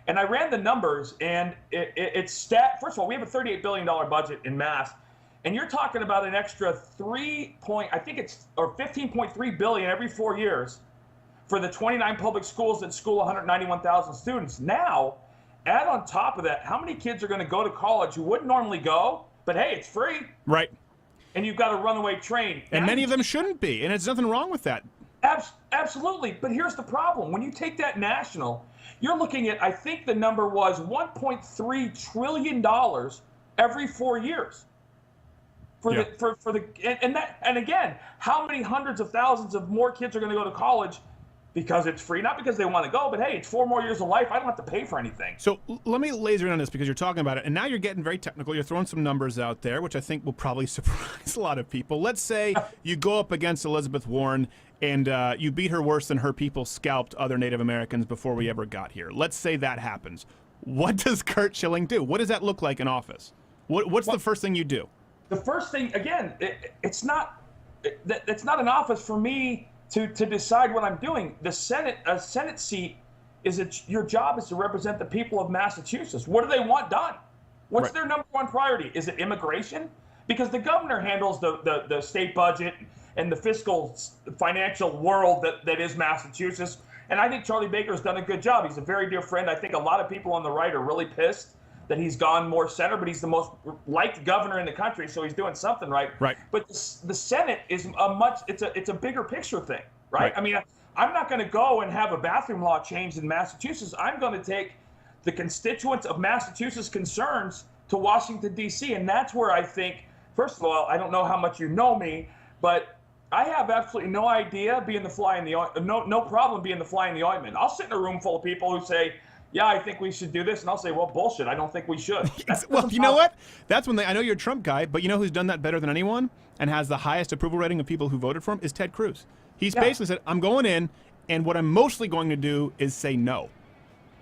And I ran the numbers, and it's first of all, we have a $38 billion budget in Mass. And you're talking about an extra 15.3 billion every 4 years for the 29 public schools that school 191,000 students. Now, add on top of that, how many kids are going to go to college who wouldn't normally go, but hey, it's free. Right. And you've got a runaway train. And many of them shouldn't be, and there's nothing wrong with that. Absolutely. But here's the problem. When you take that national, you're looking at, I think the number was $1.3 trillion every 4 years. And again, how many hundreds of thousands of more kids are going to go to college because it's free, not because they want to go, but hey, it's 4 more years of life. I don't have to pay for anything. So let me laser in on this because you're talking about it, and now you're getting very technical. You're throwing some numbers out there, which I think will probably surprise a lot of people. Let's say you go up against Elizabeth Warren and you beat her worse than her people scalped other Native Americans before we ever got here. Let's say that happens. What does Curt Schilling do? What does that look like in office? What's the first thing you do? The first thing, again, it's not an office for me to decide what I'm doing. A Senate seat your job is to represent the people of Massachusetts. What do they want done? What's their number one priority? Is it immigration? Because the governor handles the state budget and the fiscal financial world that is Massachusetts. And I think Charlie Baker's done a good job. He's a very dear friend. I think a lot of people on the right are really pissed that he's gone more center, but he's the most liked governor in the country, so he's doing something right. Right. But the Senate is it's a bigger picture thing, right? I mean, I'm not going to go and have a bathroom law changed in Massachusetts. I'm going to take the constituents of Massachusetts' concerns to Washington, D.C., and that's where I think, first of all, I don't know how much you know me, but I have absolutely no idea being the fly in the ointment, no problem being the fly in the ointment. I'll sit in a room full of people who say, yeah, I think we should do this. And I'll say, well, bullshit. I don't think we should. Well, you know what? That's when I know you're a Trump guy, but you know who's done that better than anyone and has the highest approval rating of people who voted for him is Ted Cruz. He's basically said, I'm going in, and what I'm mostly going to do is say no.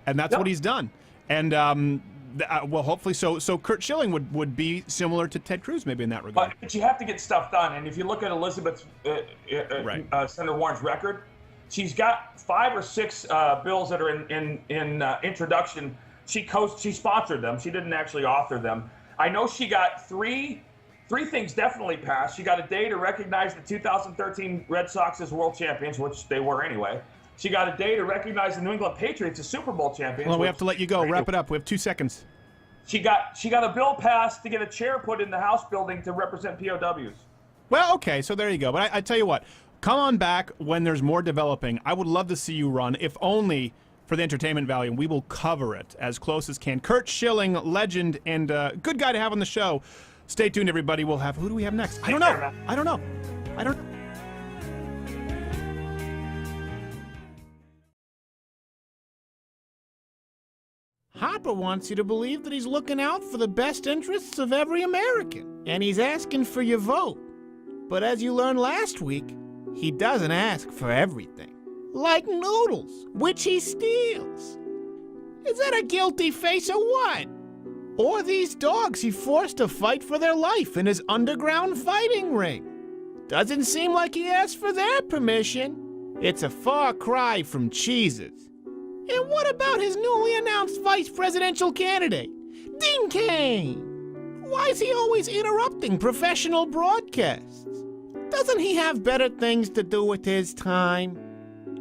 And that's what he's done. And, well, hopefully so Curt Schilling would be similar to Ted Cruz maybe in that regard. But you have to get stuff done. And if you look at Elizabeth, Senator Warren's record, she's got 5 or 6 bills that are in introduction. She sponsored them. She didn't actually author them. I know she got three things definitely passed. She got a day to recognize the 2013 Red Sox as world champions, which they were anyway. She got a day to recognize the New England Patriots as Super Bowl champions. Well, we have to let you go. Wrap it up. We have 2 seconds. She got a bill passed to get a chair put in the House building to represent POWs. Well, okay, so there you go. But I tell you what, come on back when there's more developing. I would love to see you run, if only for the entertainment value, and we will cover it as close as can. Curt Schilling, legend, and good guy to have on the show. Stay tuned, everybody. We'll have, who do we have next? I don't know. Hopper wants you to believe that he's looking out for the best interests of every American, and he's asking for your vote. But as you learned last week, he doesn't ask for everything. Like noodles, which he steals. Is that a guilty face or what? Or these dogs he forced to fight for their life in his underground fighting ring? Doesn't seem like he asked for their permission. It's a far cry from cheeses. And what about his newly announced vice presidential candidate, Dean Cain? Why is he always interrupting professional broadcasts? Doesn't he have better things to do with his time?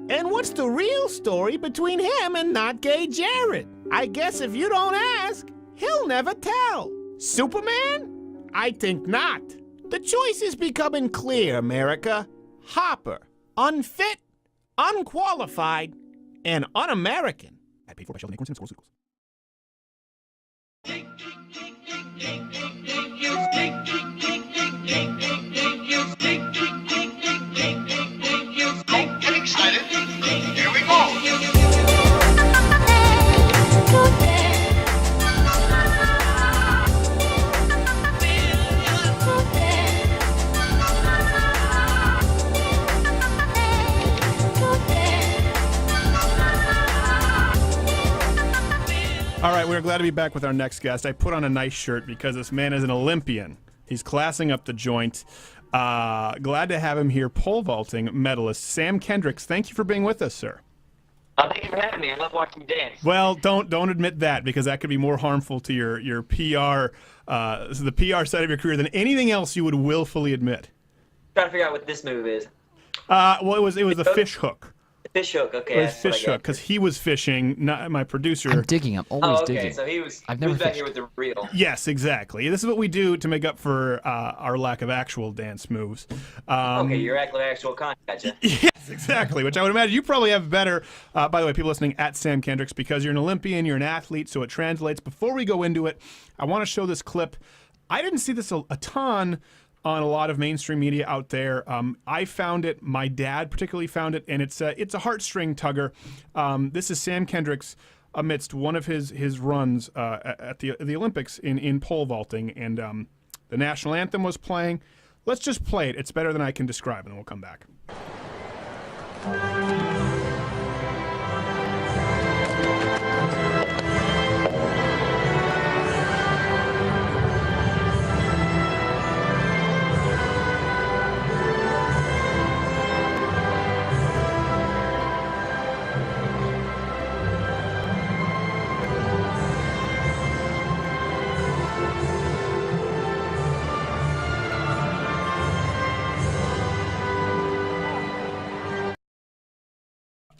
And what's the real story between him and Not Gay Jared? I guess if you don't ask, he'll never tell. Superman? I think not. The choice is becoming clear, America. Hopper, unfit, unqualified, and un-American. Paid for by Sheldon Acorns and Pharmaceuticals. Get excited. Here we go. All right, we're glad to be back with our next guest. I put on a nice shirt because this man is an Olympian. He's classing up the joint. Glad to have him here, pole vaulting medalist Sam Kendricks. Thank you for being with us, sir. Thank you for having me. I love watching you dance. Well, don't admit that, because that could be more harmful to your PR, the PR side of your career than anything else you would willfully admit. Trying to figure out what this move is. Well, it was the fish hook. Fish hook, okay. It was fish hook, because he was fishing, not my producer. I'm digging. I'm always digging. So he was back here with the reel. Yes, exactly. This is what we do to make up for our lack of actual dance moves. Okay, your actual content, gotcha. Yes, exactly, which I would imagine you probably have better. By the way, people listening, at Sam Kendricks, because you're an Olympian, you're an athlete, so it translates. Before we go into it, I want to show this clip. I didn't see this a ton on a lot of mainstream media out there. I found it. My dad particularly found it, and it's a heartstring tugger. This is Sam Kendricks amidst one of his runs at the Olympics in pole vaulting, and the national anthem was playing. Let's just play it. It's better than I can describe, and then we'll come back.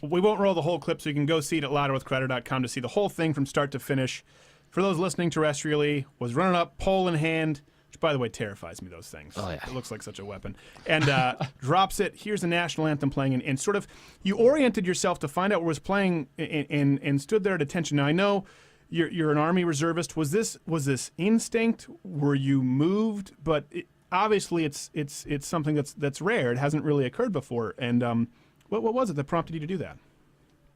We won't roll the whole clip, so you can go see it at louderwithcrowder.com to see the whole thing from start to finish. For those listening terrestrially, was running up, pole in hand, which, by the way, terrifies me, those things. Oh, yeah. It looks like such a weapon. And drops it. Here's the national anthem playing, and sort of you oriented yourself to find out what was playing and stood there at attention. Now, I know you're an Army reservist. Was this instinct? Were you moved? But obviously, it's something that's rare. It hasn't really occurred before. And what was it that prompted you to do that?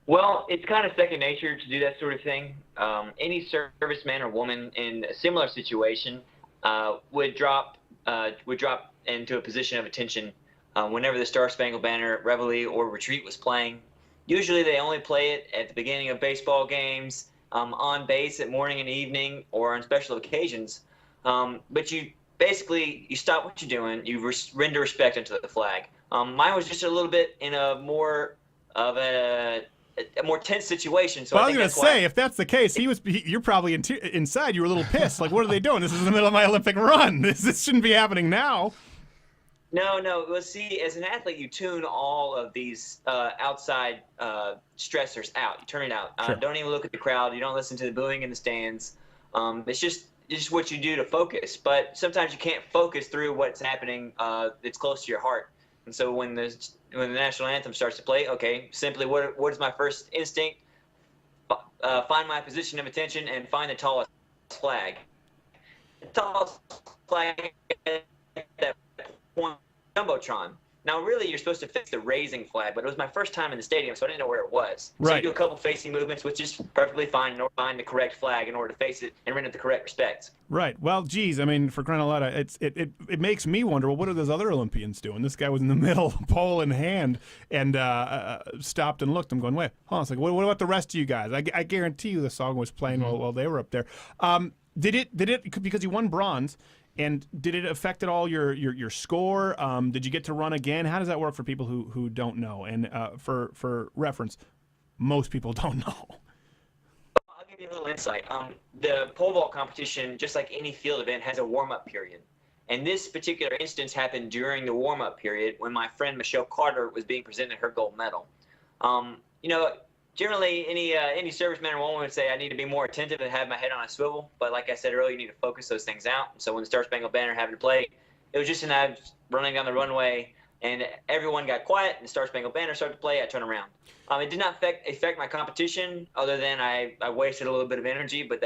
Well, it's kind of second nature to do that sort of thing. Any serviceman or woman in a similar situation would drop into a position of attention whenever the Star Spangled Banner Reveille or Retreat was playing. Usually they only play it at the beginning of baseball games, on base at morning and evening, or on special occasions. But you stop what you're doing, you render respect unto the flag. Mine was just a little bit in a more of a more tense situation. So well, I I was think going that's to say, why. if that's the case, you're probably inside. You were a little pissed. Like, what are they doing? This is in the middle of my Olympic run. This shouldn't be happening now. No. Well, see, as an athlete, you tune all of these outside stressors out. You turn it out. Sure. Don't even look at the crowd. You don't listen to the booing in the stands. It's just what you do to focus. But sometimes you can't focus through what's happening that's close to your heart. And so when the national anthem starts to play, okay, simply what is my first instinct? Find my position of attention and find the tallest flag. The tallest flag at that point, jumbotron. Now, really, you're supposed to fix the raising flag, but it was my first time in the stadium, so I didn't know where it was. So Right. you do a couple facing movements, which is perfectly fine in order to find the correct flag in order to face it and render the correct respects. Right. Well, geez, I mean, for crying out loud, it makes me wonder, well, what are those other Olympians doing? This guy was in the middle, pole in hand, and stopped and looked. I'm going, wait, hold on a second. What about the rest of you guys? I guarantee you the song was playing while they were up there. Did it, because you won bronze, and did it affect at all your score? Did you get to run again? How does that work for people who don't know? And for reference, most people don't know. I'll give you a little insight. The pole vault competition, just like any field event, has a warm-up period. And this particular instance happened during the warm-up period when my friend Michelle Carter was being presented her gold medal. Generally, any serviceman or woman would say I need to be more attentive and have my head on a swivel. But like I said earlier, you need to focus those things out. So when the Star Spangled Banner happened to play, it was just I was running down the runway, and everyone got quiet, and the Star Spangled Banner started to play. I turned around. It did not affect my competition, other than I wasted a little bit of energy. But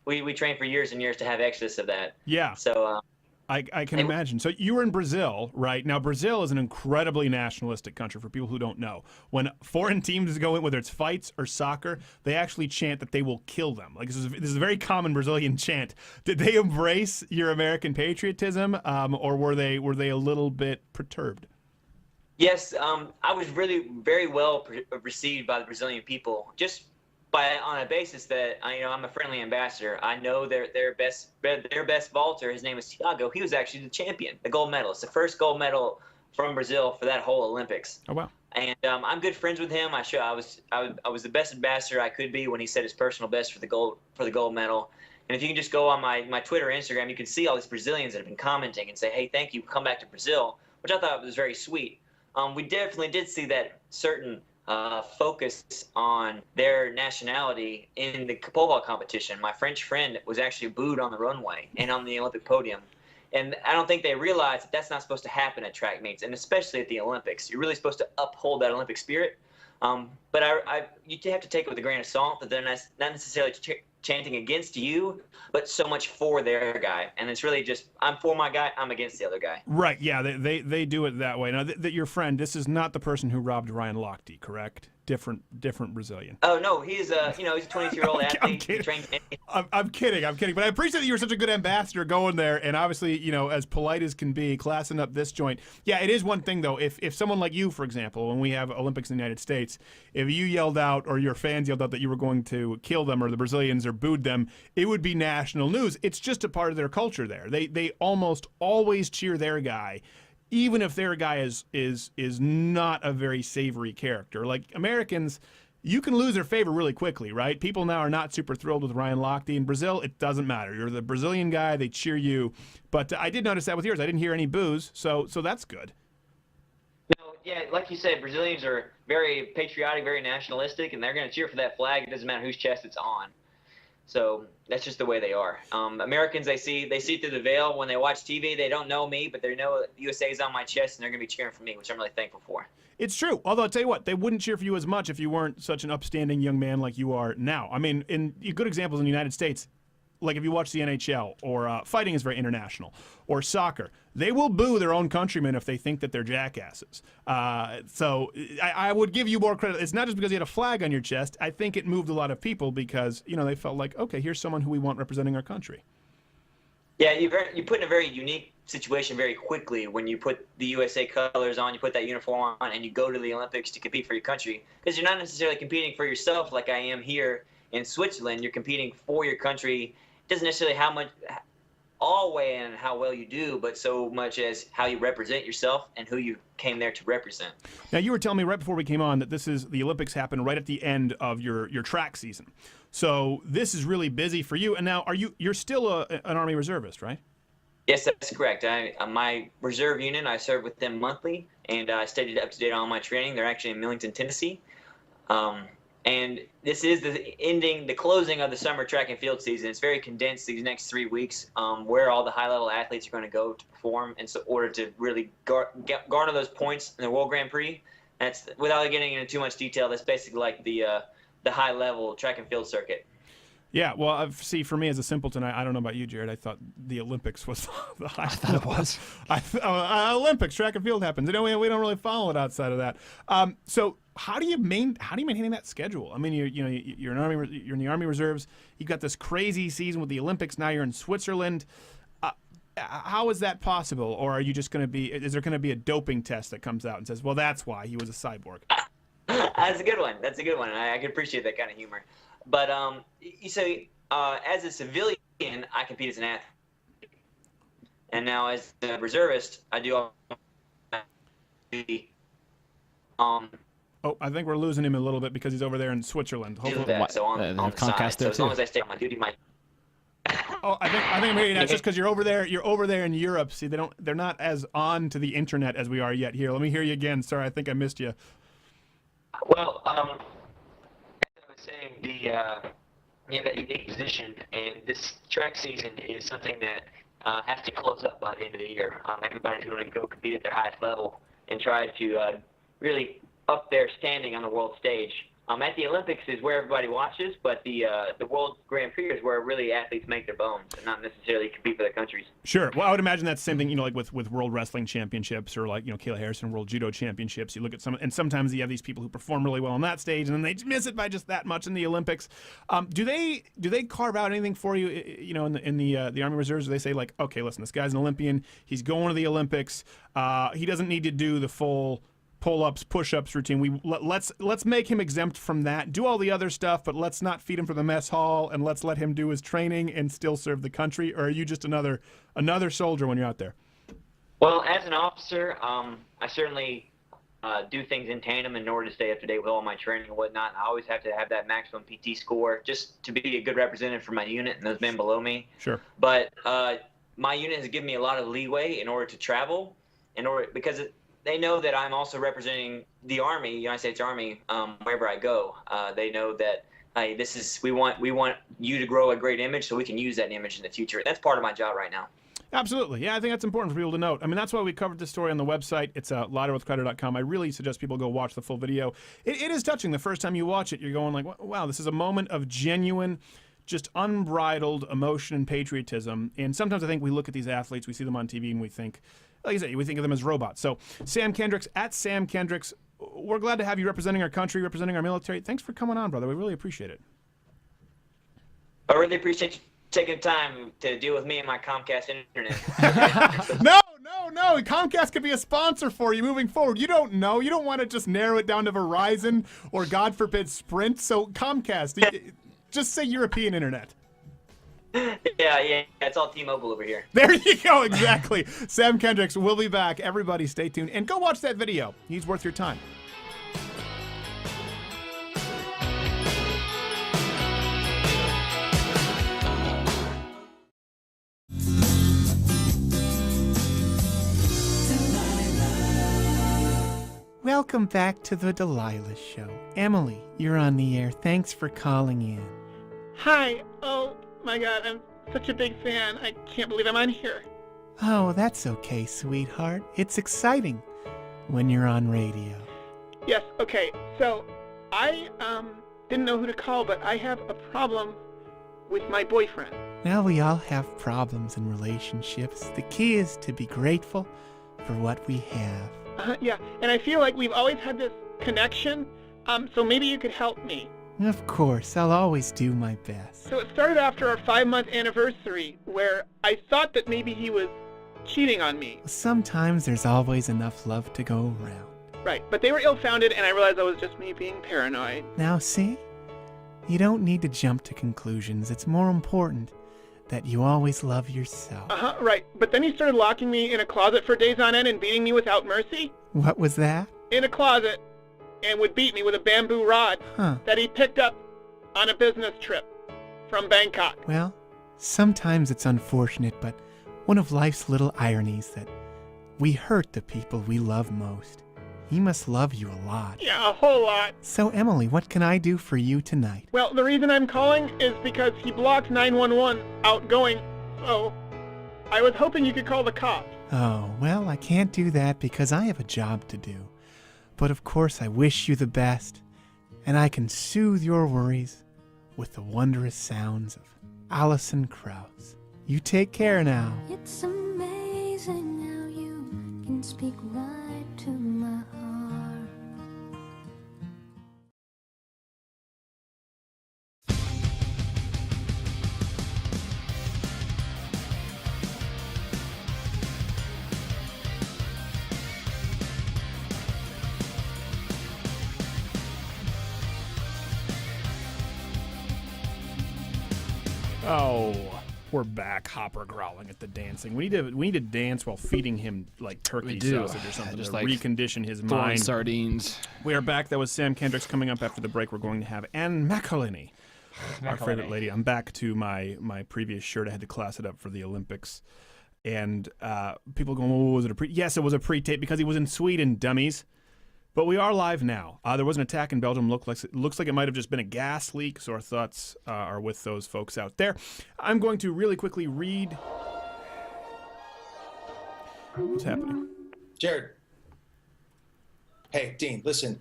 we trained for years and years to have excess of that. Yeah. So. I can imagine. So you were in Brazil, right? Now, Brazil is an incredibly nationalistic country for people who don't know. When foreign teams go in, whether it's fights or soccer, they actually chant that they will kill them. Like, this is a very common Brazilian chant. Did they embrace your American patriotism, or were they a little bit perturbed? Yes, I was really very well received by the Brazilian people, just on a basis that I'm a friendly ambassador. I know their best vaulter, his name is Thiago. He was actually the champion, the gold medalist, the first gold medal from Brazil for that whole Olympics. Oh wow! And I'm good friends with him. I was the best ambassador I could be when he set his personal best for the gold medal. And if you can just go on my Twitter or Instagram, you can see all these Brazilians that have been commenting and say, "Hey, thank you, come back to Brazil," which I thought was very sweet. We definitely did see that certain focus on their nationality in the pole vault competition. My French friend was actually booed on the runway and on the Olympic podium. And I don't think they realize that that's not supposed to happen at track meets, and especially at the Olympics. You're really supposed to uphold that Olympic spirit. But you have to take it with a grain of salt that they're not necessarily chanting against you, but so much for their guy. And it's really just, I'm for my guy, I'm against the other guay. Right, yeah, they do it that way. Now, your friend, this is not the person who robbed Ryan Lochte, correct? Different Brazilian. Oh, no, he's a 22-year-old athlete. I'm kidding, but I appreciate that you were such a good ambassador going there, and obviously, as polite as can be, classing up this joint. Yeah, it is one thing, though, if someone like you, for example, when we have Olympics in the United States, if you yelled out, or your fans yelled out that you were going to kill them, or the Brazilians, or booed them, it would be national news. It's just a part of their culture there. They almost always cheer their guy, even if their guy is not a very savory character. Like Americans, you can lose their favor really quickly, right? People now are not super thrilled with Ryan Lochte. In Brazil, it doesn't matter. You're the Brazilian guy, they cheer you. But I did notice that with yours. I didn't hear any boos, so that's good. No, yeah, like you said, Brazilians are very patriotic, very nationalistic, and they're going to cheer for that flag. It doesn't matter whose chest it's on. So that's just the way they are. Americans, they see through the veil when they watch TV. They don't know me, but they know USA is on my chest, and they're going to be cheering for me, which I'm really thankful for. It's true. Although I'll tell you what, they wouldn't cheer for you as much if you weren't such an upstanding young man like you are now. I mean, in good examples in the United States, like if you watch the NHL, or fighting is very international, or soccer, they will boo their own countrymen if they think that they're jackasses. So I would give you more credit. It's not just because you had a flag on your chest. I think it moved a lot of people because, they felt like, okay, here's someone who we want representing our country. Yeah, you put in a very unique situation very quickly when you put the USA colors on, you put that uniform on, and you go to the Olympics to compete for your country. Because you're not necessarily competing for yourself like I am here in Switzerland. You're competing for your country. It doesn't necessarily all weigh in how well you do, but so much as how you represent yourself and who you came there to represent. Now, you were telling me right before we came on that the Olympics happen right at the end of your track season. So this is really busy for you. And now you're still an Army reservist, right? Yes, that's correct. My reserve unit, I serve with them monthly, and I stayed up to date on my training. They're actually in Millington, Tennessee. And this is the closing of the summer track and field season. It's very condensed these next 3 weeks, where all the high-level athletes are going to go to perform in order to really garner those points in the World Grand Prix. That's, without getting into too much detail, that's basically like the high-level track and field circuit. Yeah, well, see, for me as a simpleton, I don't know about you, Jared. I thought the Olympics was the high. I thought it was. Olympics, track and field happens. We don't really follow it outside of that. So how do you maintain that schedule? I mean, you're in the Army Reserves. You've got this crazy season with the Olympics. Now you're in Switzerland. How is that possible? Or are you just going to be? Is there going to be a doping test that comes out and says, well, that's why he was a cyborg? That's a good one. I can appreciate that kind of humor. But as a civilian, I compete as an athlete, and now as a reservist, I do all. Oh, I think we're losing him a little bit because he's over there in Switzerland. Hopefully, so on the side. So as long as I stay on my duty, Oh, I think I'm hearing that just because you're over there. You're over there in Europe. See, they're not as on to the internet as we are yet here. Let me hear you again. Sorry, I think I missed you. Well, as I was saying, you have that unique position, and this track season is something that has to close up by the end of the year. Everybody's going to go compete at their highest level and try to really up their standing on the world stage. At the Olympics is where everybody watches, but the World Grand Prix is where really athletes make their bones and not necessarily compete for their countries. Sure. Well, I would imagine that's the same thing, like with World Wrestling Championships or like, Kayla Harrison World Judo Championships. You look at and sometimes you have these people who perform really well on that stage and then they miss it by just that much in the Olympics. Do they carve out anything for you, in the Army Reserves? Do they say like, okay, listen, this guy's an Olympian. He's going to the Olympics. He doesn't need to do the full pull-ups, push-ups routine. Let's make him exempt from that. Do all the other stuff, but let's not feed him from the mess hall, and let's let him do his training and still serve the country. Or are you just another soldier when you're out there? Well, as an officer, I certainly do things in tandem in order to stay up to date with all my training and whatnot. I always have to have that maximum PT score just to be a good representative for my unit and those men below me. Sure. But my unit has given me a lot of leeway in order to travel, because they know that I'm also representing the Army, United States Army, wherever I go. They know that we want you to grow a great image so we can use that image in the future. That's part of my job right now. Absolutely. Yeah, I think that's important for people to note. I mean, that's why we covered this story on the website. It's louderwithcrowder.com. I really suggest people go watch the full video. It is touching. The first time you watch it, you're going like, wow, this is a moment of genuine, just unbridled emotion and patriotism. And sometimes I think we look at these athletes, we see them on TV, and we think, like I said, we think of them as robots. So Sam Kendricks, at Sam Kendricks, we're glad to have you representing our country, representing our military. Thanks for coming on, brother. We really appreciate it. I really appreciate you taking time to deal with me and my Comcast internet. No. Comcast could be a sponsor for you moving forward. You don't know. You don't want to just narrow it down to Verizon or, God forbid, Sprint. So Comcast, just say European internet. Yeah, it's all T-Mobile over here. There you go, exactly. Sam Kendricks will be back. Everybody stay tuned and go watch that video. He's worth your time. Welcome back to the Delilah Show. Emily, you're on the air. Thanks for calling in. Hi. Oh my God, I'm such a big fan. I can't believe I'm on here. Oh, that's okay, sweetheart. It's exciting when you're on radio. Yes, okay. So, I didn't know who to call, but I have a problem with my boyfriend. Well, we all have problems in relationships. The key is to be grateful for what we have. Yeah, and I feel like we've always had this connection, so maybe you could help me. Of course, I'll always do my best. So it started after our 5-month anniversary, where I thought that maybe he was cheating on me. Sometimes there's always enough love to go around. Right, but they were ill-founded, and I realized that was just me being paranoid. Now see? You don't need to jump to conclusions. It's more important that you always love yourself. Uh-huh, right. But then he started locking me in a closet for days on end and beating me without mercy. What was that? In a closet, and would beat me with a bamboo rod that he picked up on a business trip from Bangkok. Well, sometimes it's unfortunate, but one of life's little ironies that we hurt the people we love most. He must love you a lot. Yeah, a whole lot. So, Emily, what can I do for you tonight? Well, the reason I'm calling is because he blocked 911 outgoing, so I was hoping you could call the cops. Oh, well, I can't do that because I have a job to do. But of course, I wish you the best, and I can soothe your worries with the wondrous sounds of Alison Krauss. You take care now. It's amazing how you can speak right to my heart. Oh, we're back, Hopper growling at the dancing. We need to dance while feeding him like turkey sausage or something, just to like recondition his throwing mind. sardines. We are back. That was Sam Kendricks. Coming up after the break, we're going to have Anne McElhinney, our favorite lady. I'm back to my previous shirt. I had to class it up for the Olympics. And people going, oh, was it a pre? Yes, it was a pre-tape because he was in Sweden, dummies. But we are live now. There was an attack in Belgium. Looks like it might have just been a gas leak, so our thoughts are with those folks out there. I'm going to really quickly read what's happening. Jared. Hey, Dean, listen.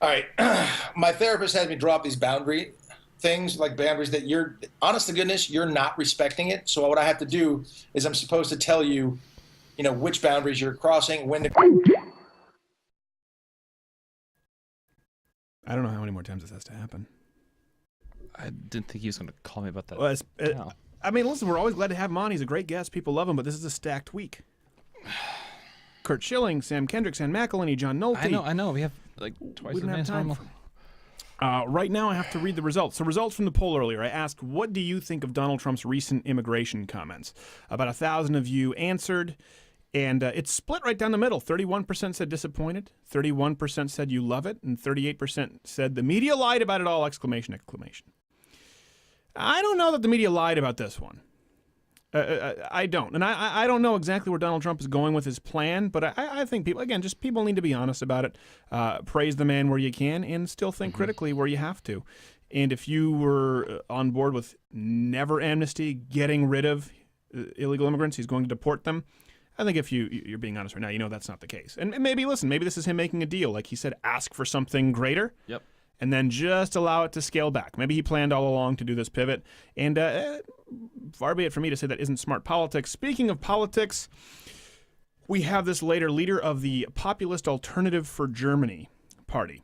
All right. My therapist had me drop these boundary things, like boundaries that you're, honest to goodness, you're not respecting it. So what I have to do is I'm supposed to tell you, which boundaries you're crossing, when to... I don't know how many more times this has to happen. I didn't think he was going to call me about that. Well, I mean, listen, we're always glad to have him on. He's a great guest. People love him, but this is a stacked week. Curt Schilling, Sam Kendricks, Anne McElhinney, John Nolte. I know. We have like twice we as don't many have time normal. Right now, I have to read the results. So, results from the poll earlier. I asked, what do you think of Donald Trump's recent immigration comments? About 1,000 of you answered, and it's split right down the middle. 31% said disappointed, 31% said you love it, and 38% said the media lied about it all! Exclamation, exclamation. I don't know that the media lied about this one. I don't. And I don't know exactly where Donald Trump is going with his plan, but I think people need to be honest about it. Praise the man where you can and still think critically where you have to. And if you were on board with never amnesty, getting rid of illegal immigrants, he's going to deport them. I think if you're being honest right now, you know that's not the case. And maybe this is him making a deal. Like he said, ask for something greater. Yep. And then just allow it to scale back. Maybe he planned all along to do this pivot. And far be it for me to say that isn't smart politics. Speaking of politics, we have this leader of the Populist Alternative for Germany party.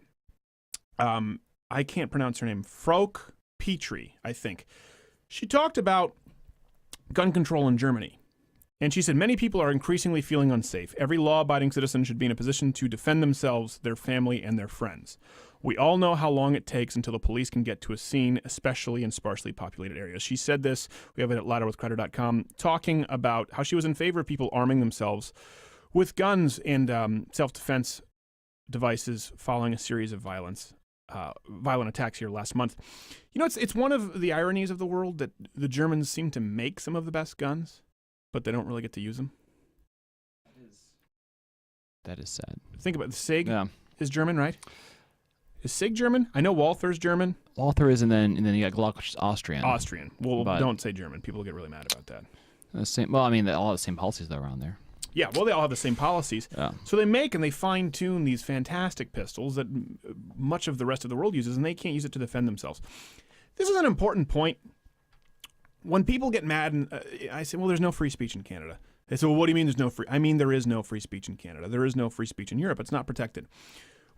I can't pronounce her name. Frauke Petri, I think. She talked about gun control in Germany. And she said, many people are increasingly feeling unsafe. Every law-abiding citizen should be in a position to defend themselves, their family, and their friends. We all know how long it takes until the police can get to a scene, especially in sparsely populated areas. She said this, we have it at louderwithcrowder.com, talking about how she was in favor of people arming themselves with guns and self-defense devices following a series of violent attacks here last month. You know, it's one of the ironies of the world that the Germans seem to make some of the best guns, but they don't really get to use them. That is sad. Think about it. The SIG is German, right? Is SIG German? I know Walther's German. Walther is, and then you got Glock, which is Austrian. Austrian. Well, don't say German. People get really mad about that. The same. Well, I mean, they all have the same policies though around there. Yeah, well, they all have the same policies. Yeah. So they make and they fine-tune these fantastic pistols that much of the rest of the world uses, and they can't use it to defend themselves. This is an important point. When people get mad, and I say, well, there's no free speech in Canada. They say, well, what do you mean there's no free? I mean, there is no free speech in Canada. There is no free speech in Europe. It's not protected.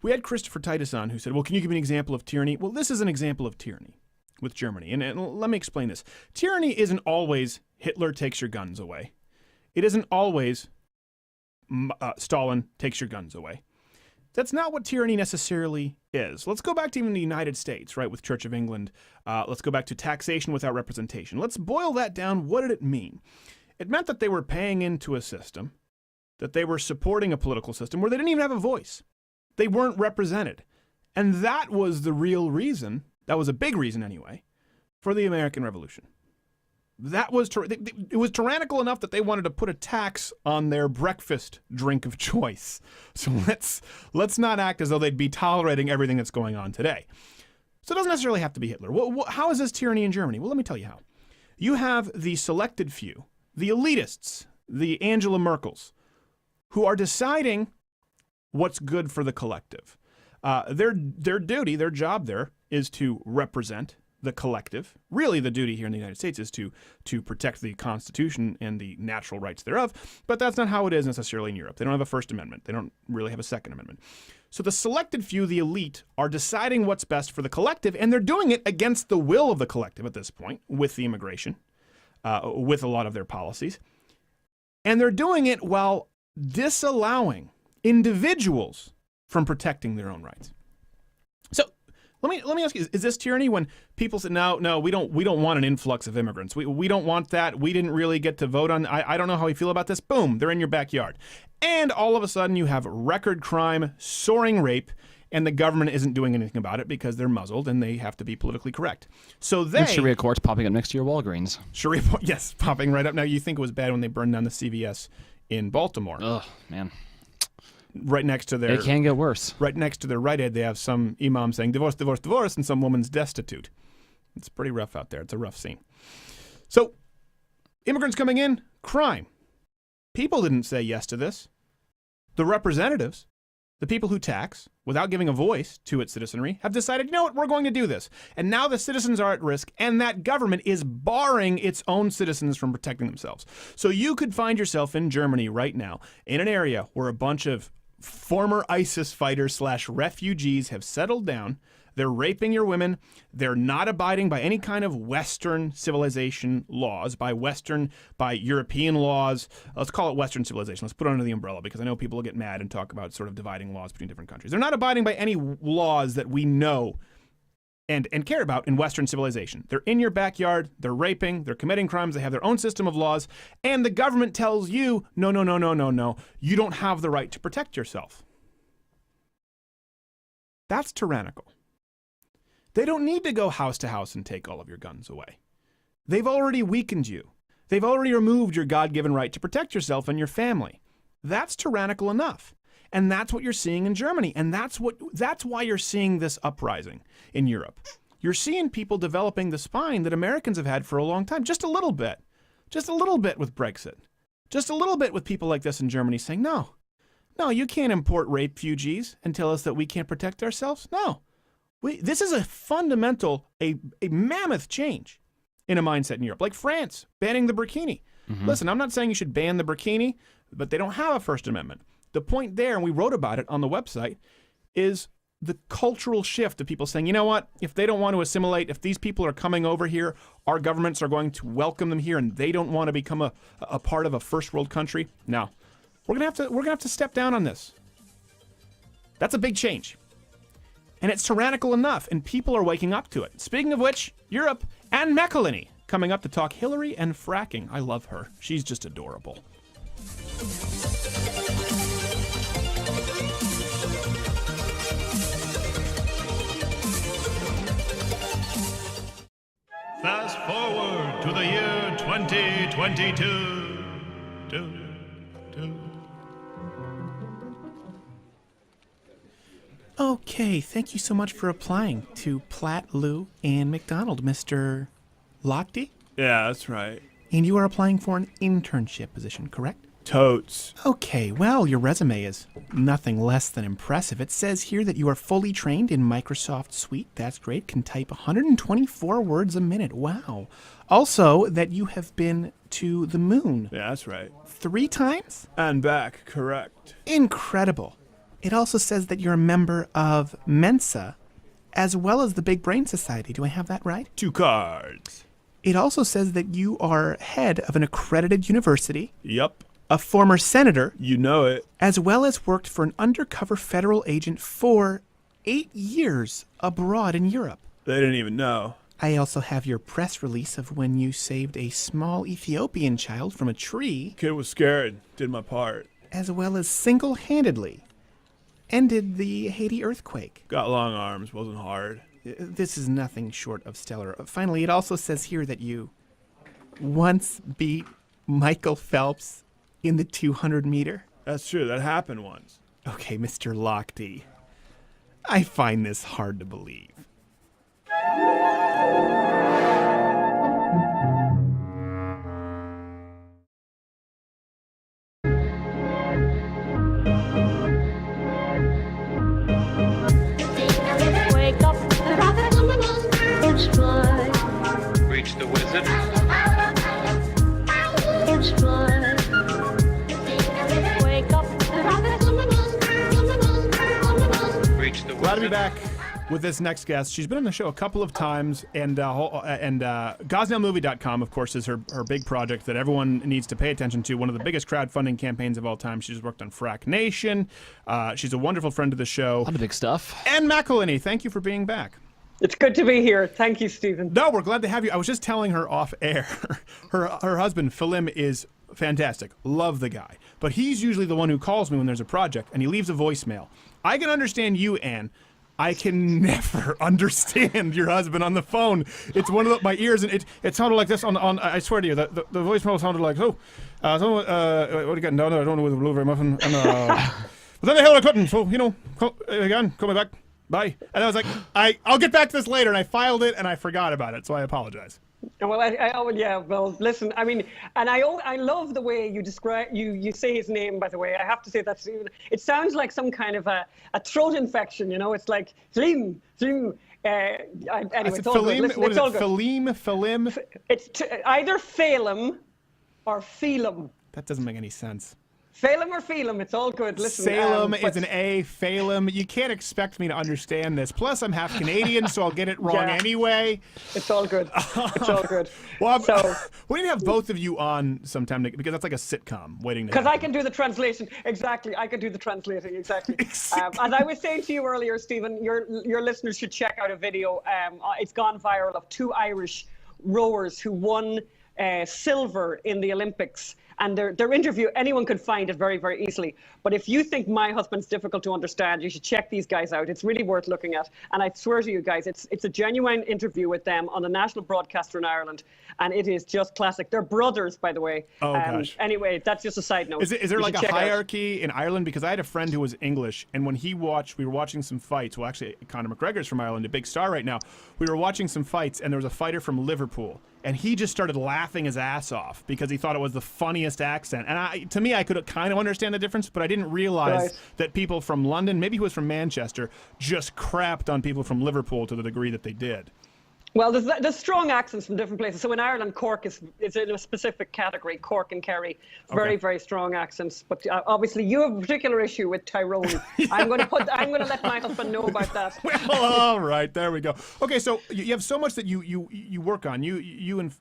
We had Christopher Titus on who said, well, can you give me an example of tyranny? Well, this is an example of tyranny with Germany. And let me explain this. Tyranny isn't always Hitler takes your guns away. It isn't always Stalin takes your guns away. That's not what tyranny necessarily is. Let's go back to even the United States, right, with Church of England. Let's go back to taxation without representation. Let's boil that down. What did it mean? It meant that they were paying into a system, that they were supporting a political system where they didn't even have a voice. They weren't represented. And that was the real reason, that was a big reason anyway, for the American Revolution. That was it was tyrannical enough that they wanted to put a tax on their breakfast drink of choice. So let's not act as though they'd be tolerating everything that's going on today. So it doesn't necessarily have to be Hitler. How is this tyranny in Germany? Well, let me tell you how. You have the selected few, the elitists, the Angela Merkels, who are deciding what's good for the collective. Their duty, their job there is to represent the collective. Really, the duty here in the United States is to protect the Constitution and the natural rights thereof, but that's not how it is necessarily in Europe. They don't have a First Amendment. They don't really have a Second Amendment. So the selected few, the elite, are deciding what's best for the collective, and they're doing it against the will of the collective at this point with the immigration, with a lot of their policies. And they're doing it while disallowing individuals from protecting their own rights. So let me ask you: is this tyranny when people say, no, we don't want an influx of immigrants. We don't want that. We didn't really get to vote on. I don't know how you feel about this. Boom, they're in your backyard, and all of a sudden you have record crime, soaring rape, and the government isn't doing anything about it because they're muzzled and they have to be politically correct. So And Sharia courts popping up next to your Walgreens. Sharia, yes, popping right up. Now you think it was bad when they burned down the CVS in Baltimore? Oh man. Right next to their... It can get worse. Right next to their Rite Aid, they have some imam saying, divorce, divorce, divorce, and some woman's destitute. It's pretty rough out there. It's a rough scene. So, immigrants coming in, crime. People didn't say yes to this. The representatives, the people who tax, without giving a voice to its citizenry, have decided, you know what, we're going to do this. And now the citizens are at risk, and that government is barring its own citizens from protecting themselves. So you could find yourself in Germany right now, in an area where a bunch of former ISIS fighters / refugees have settled down. They're raping your women. They're not abiding by any kind of Western civilization laws, by European laws. Let's call it Western civilization. Let's put it under the umbrella because I know people will get mad and talk about sort of dividing laws between different countries. They're not abiding by any laws that we know and care about in Western civilization. They're in your backyard. They're raping. They're committing crimes. They have their own system of laws. And the government tells you, no. You don't have the right to protect yourself. That's tyrannical. They don't need to go house to house and take all of your guns away. They've already weakened you. They've already removed your God-given right to protect yourself and your family. That's tyrannical enough. And that's what you're seeing in Germany. And that's why you're seeing this uprising in Europe. You're seeing people developing the spine that Americans have had for a long time. Just a little bit. Just a little bit with Brexit. Just a little bit with people like this in Germany saying, no, you can't import refugees and tell us that we can't protect ourselves. No. This is a fundamental, a mammoth change in a mindset in Europe. Like France, banning the burkini. Mm-hmm. Listen, I'm not saying you should ban the burkini, but they don't have a First Amendment. The point there, and we wrote about it on the website, is the cultural shift of people saying, you know what, if they don't want to assimilate, if these people are coming over here, our governments are going to welcome them here and they don't want to become a part of a first world country. No. We're gonna have to step down on this. That's a big change. And it's tyrannical enough, and people are waking up to it. Speaking of which, Europe and McElhinney coming up to talk Hillary and fracking. I love her. She's just adorable. Fast forward to the year 2022. Okay, thank you so much for applying to Platt, Lou, and McDonald, Mr. Lochte. Yeah, that's right. And you are applying for an internship position, correct? Totes. Okay, well, your resume is nothing less than impressive. It says here that you are fully trained in Microsoft Suite. That's great. Can type 124 words a minute. Wow. Also, that you have been to the moon. Yeah, that's right. 3 times? And back, correct. Incredible. It also says that you're a member of Mensa, as well as the Big Brain Society. Do I have that right? 2 cards. It also says that you are head of an accredited university. Yep. A former senator. You know it. As well as worked for an undercover federal agent for 8 years abroad in Europe. They didn't even know. I also have your press release of when you saved a small Ethiopian child from a tree. Kid was scared. Did my part. As well as single-handedly ended the Haiti earthquake. Got long arms. Wasn't hard. This is nothing short of stellar. Finally, it also says here that you once beat Michael Phelps in the 200-meter. That's true. That happened once. Okay, Mr. Lochte, I find this hard to believe. Wake up, it's fly. Reach the wizard. It's fly. Wake up, Reach the Glad to be wizard. back with this next guest. She's been on the show a couple of times, and GosnailMovie.com, of course, is her big project that everyone needs to pay attention to. One of the biggest crowdfunding campaigns of all time. She's worked on Frack Nation. She's a wonderful friend of the show. A lot of big stuff. And McElhinney, thank you for being back. It's good to be here. Thank you, Stephen. No, we're glad to have you. I was just telling her off air. Her husband, Philim, is fantastic. Love the guy. But he's usually the one who calls me when there's a project, and he leaves a voicemail. I can understand you, Anne. I can never understand your husband on the phone. It's one of my ears, and it sounded like this on. I swear to you, the voicemail sounded like, what do you got? No, I don't know with the blueberry muffin. And, but then the hell I couldn't. So again, call me back. Bye. And I was like, I'll get back to this later, and I filed it, and I forgot about it, so I apologize. Well, well, listen, I mean, and I love the way you describe, you say his name, by the way. I have to say that it sounds like some kind of a throat infection, you know? It's like, anyway, it's all good. Listen, it's all good. Philim? It's either Phelim or Phelim. That doesn't make any sense. Phelim or Phelim, it's all good. Listen, Salem is an A, Phelim. You can't expect me to understand this. Plus, I'm half Canadian, so I'll get it wrong anyway. It's all good. It's all good. Well, we need to have both of you on sometime because that's like a sitcom waiting to happen. Because I can do the translation. Exactly. I can do the translating. Exactly. As I was saying to you earlier, Stephen, your listeners should check out a video. It's gone viral of 2 Irish rowers who won silver in the Olympics. And their interview, anyone could find it very, very easily. But if you think my husband's difficult to understand, you should check these guys out. It's really worth looking at. And I swear to you guys, it's a genuine interview with them on a national broadcaster in Ireland. And it is just classic. They're brothers, by the way. Oh, gosh. Anyway, that's just a side note. Is there like a hierarchy in Ireland? Because I had a friend who was English, and when we were watching some fights. Well, actually, Conor McGregor's from Ireland, a big star right now. We were watching some fights, and there was a fighter from Liverpool. And he just started laughing his ass off because he thought it was the funniest accent. And to me, I could kind of understand the difference, but I didn't realize that people from London, maybe he was from Manchester, just crapped on people from Liverpool to the degree that they did. Well, there's strong accents from different places. So in Ireland, Cork is in a specific category. Cork and Kerry, very, very strong accents. But obviously, you have a particular issue with Tyrone. I'm going to let my husband know about that. Well, all right, there we go. Okay, so you have so much that you work on. You and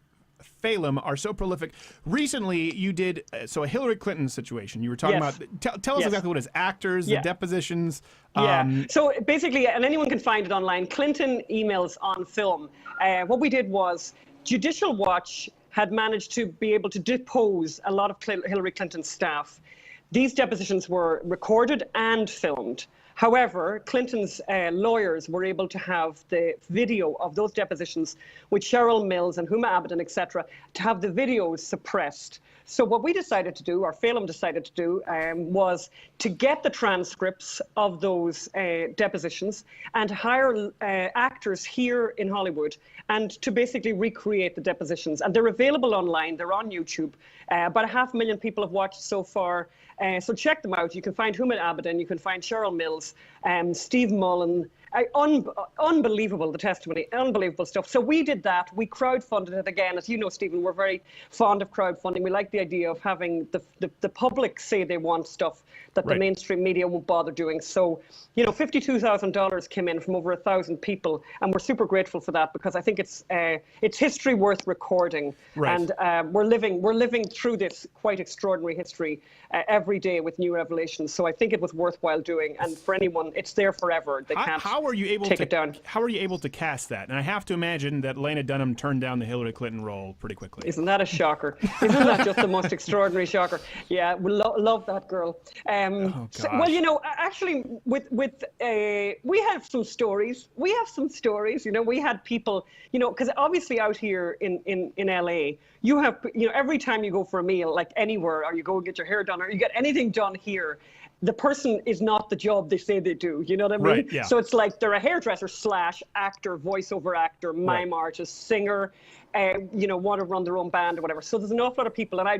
Phelim are so prolific. Recently, you did a Hillary Clinton situation. You were talking about. Tell us exactly what it is. Actors, the depositions. So basically, and anyone can find it online. Clinton emails on film. What we did was Judicial Watch had managed to be able to depose a lot of Hillary Clinton's staff. These depositions were recorded and filmed. However, Clinton's lawyers were able to have the video of those depositions with Cheryl Mills and Huma Abedin, etc., to have the videos suppressed. So what we decided to do, or Phelim decided to do, was to get the transcripts of those depositions and hire actors here in Hollywood and to basically recreate the depositions. And they're available online. They're on YouTube. About 500,000 people have watched so far. So check them out. You can find Huma Abedin, you can find Cheryl Mills, Steve Mullen, Unbelievable, the testimony, unbelievable stuff. So we did that. We crowdfunded it again. As you know, Stephen, we're very fond of crowdfunding. We like the idea of having the public say they want stuff that the mainstream media won't bother doing. So, you know, $52,000 came in from over 1,000 people, and we're super grateful for that, because I think it's history worth recording. Right. And we're living through this quite extraordinary history every day with new revelations. So I think it was worthwhile doing. And for anyone, it's there forever. They can't how are you able take to it down. How are you able to cast that? And I have to imagine that Lena Dunham turned down the Hillary Clinton role pretty quickly. Isn't that a shocker? Isn't that just the most extraordinary shocker? Yeah, we love that girl. Well, you know, actually, we have some stories. You know, we had people, you know, because obviously out here in LA, you have, you know, every time you go for a meal, like anywhere, or you go get your hair done, or you get anything done here, the person is not the job they say they do. You know what I mean? Right, yeah. So it's like they're a hairdresser / actor, voiceover actor, mime artist, singer, you know, want to run their own band or whatever. So there's an awful lot of people, and I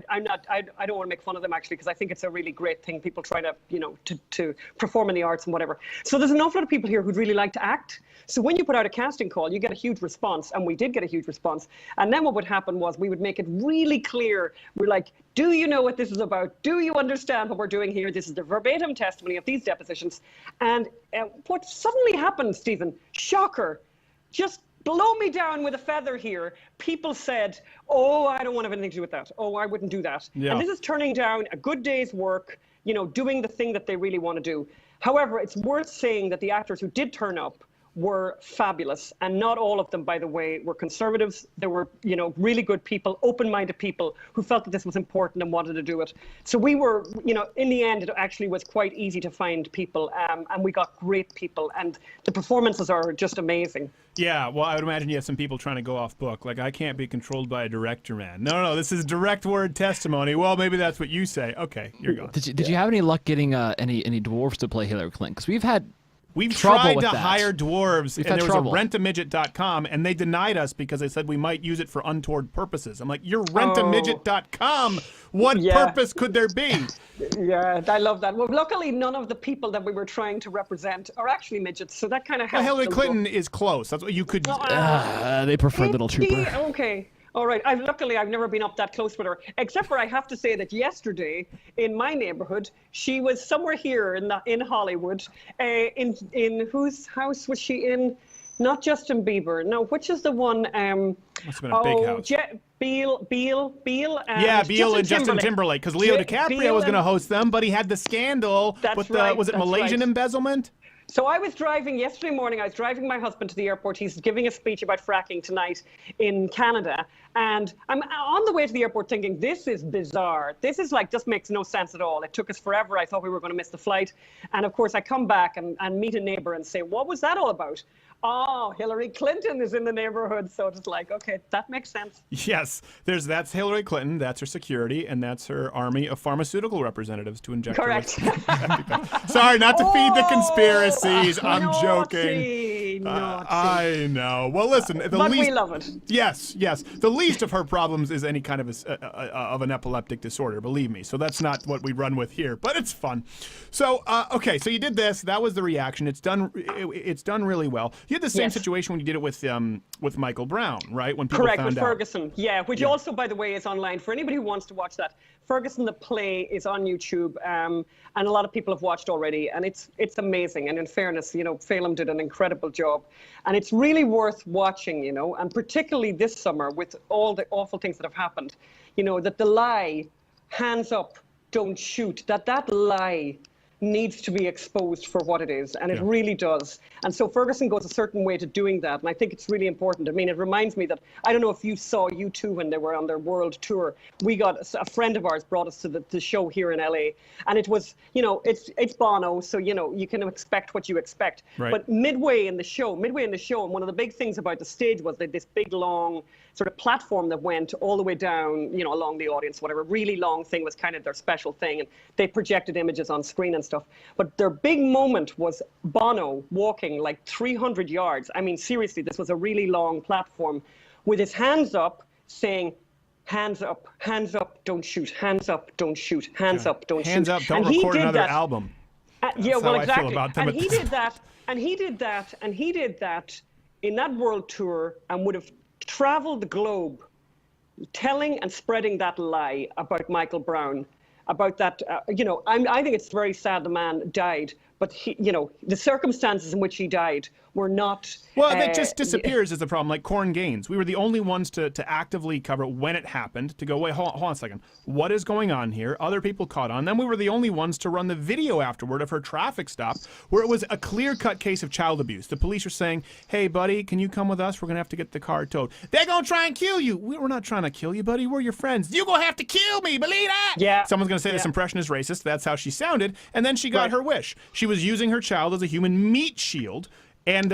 don't want to make fun of them, actually, because I think it's a really great thing. People try to, you know, to perform in the arts and whatever. So there's an awful lot of people here who'd really like to act. So when you put out a casting call, you get a huge response, and we did get a huge response. And then what would happen was we would make it really clear. We're like, do you know what this is about? Do you understand what we're doing here? This is the verbatim testimony of these depositions. And what suddenly happened, Stephen, shocker, just blow me down with a feather here. People said, oh, I don't want to have anything to do with that. Oh, I wouldn't do that. Yeah. And this is turning down a good day's work, you know, doing the thing that they really want to do. However, it's worth saying that the actors who did turn up were fabulous, and not all of them, by the way, were conservatives. There were, you know, really good people, open-minded people who felt that this was important and wanted to do it. So we were, you know, in the end, it actually was quite easy to find people, and we got great people, and the performances are just amazing. Yeah, well, I would imagine you have some people trying to go off book. Like, I can't be controlled by a director, man. No, this is direct word testimony. Well, maybe that's what you say. Okay, you're going. Did you have any luck getting any dwarves to play Hillary Clinton? Because we've tried trouble to with that. hire dwarves, We've and had there was trouble. a rentamidget.com, and they denied us because they said we might use it for untoward purposes. I'm like, you're rentamidget.com. What purpose could there be? Yeah, I love that. Well, luckily, none of the people that we were trying to represent are actually midgets, so that kind of helps. Well, Hillary Clinton is close. That's what you could. They prefer Little Trooper. Okay. All right. Luckily, I've never been up that close with her, except for I have to say that yesterday in my neighborhood, she was somewhere here in Hollywood. In whose house was she in? Not Justin Bieber. No, which is the one? Must have been a big house. Beale. Yeah, Beale and Justin Timberlake, because Leo DiCaprio was going to host them, but he had the scandal with the was it Malaysian embezzlement? So I was driving yesterday morning. I was driving my husband to the airport. He's giving a speech about fracking tonight in Canada. And I'm on the way to the airport thinking, this is bizarre. This is like, just makes no sense at all. It took us forever. I thought we were going to miss the flight. And of course, I come back and meet a neighbor and say, what was that all about? Oh, Hillary Clinton is in the neighborhood. So it's like, okay, that makes sense. Yes, that's Hillary Clinton, that's her security, and that's her army of pharmaceutical representatives to inject. Correct. Sorry, not to feed the conspiracies. I'm joking. Naughty. I know. Well, listen. But we love it. Yes. The least of her problems is any kind of an epileptic disorder, believe me. So that's not what we run with here, but it's fun. So, okay, so you did this. That was the reaction. It's done really well. You had the same situation when you did it with Michael Brown, right? When people Correct, found with out. Ferguson. Yeah, which also, by the way, is online. For anybody who wants to watch that, Ferguson the play is on YouTube, and a lot of people have watched already, and it's amazing. And in fairness, you know, Phelim did an incredible job, and it's really worth watching, you know, and particularly this summer with all the awful things that have happened, you know, that the lie, hands up, don't shoot, that lie needs to be exposed for what it is, and it really does. And so Ferguson goes a certain way to doing that, and I think it's really important. I mean, it reminds me that, I don't know if you saw U2 when they were on their world tour. We got, a friend of ours brought us to the show here in LA, and it was, you know, it's Bono, so, you know, you can expect what you expect. Right. But midway in the show, and one of the big things about the stage was that this big, long sort of platform that went all the way down, you know, along the audience, whatever, really long thing was kind of their special thing, and they projected images on screen and stuff. But their big moment was Bono walking like 300 yards. I mean, seriously, this was a really long platform with his hands up saying, hands up, don't shoot, hands up, don't shoot, hands up, don't shoot. Hands up, don't and record another album. Yeah, That's well, how I feel exactly. about them And at he this did that, and he did that, and he did that in that world tour, and would have traveled the globe telling and spreading that lie about Michael Brown, about that, I think it's very sad the man died, but the circumstances in which he died were not... Well, that just disappears is the problem. Like Corn Gaines, we were the only ones to actively cover it when it happened, to go, wait, hold on a second. What is going on here? Other people caught on. Then we were the only ones to run the video afterward of her traffic stop, where it was a clear-cut case of child abuse. The police are saying, hey, buddy, can you come with us? We're going to have to get the car towed. They're going to try and kill you. We're not trying to kill you, buddy. We're your friends. You're going to have to kill me. Believe that? Yeah. Someone's going to say this impression is racist. That's how she sounded. And then she got her wish. She was using her child as a human meat shield. And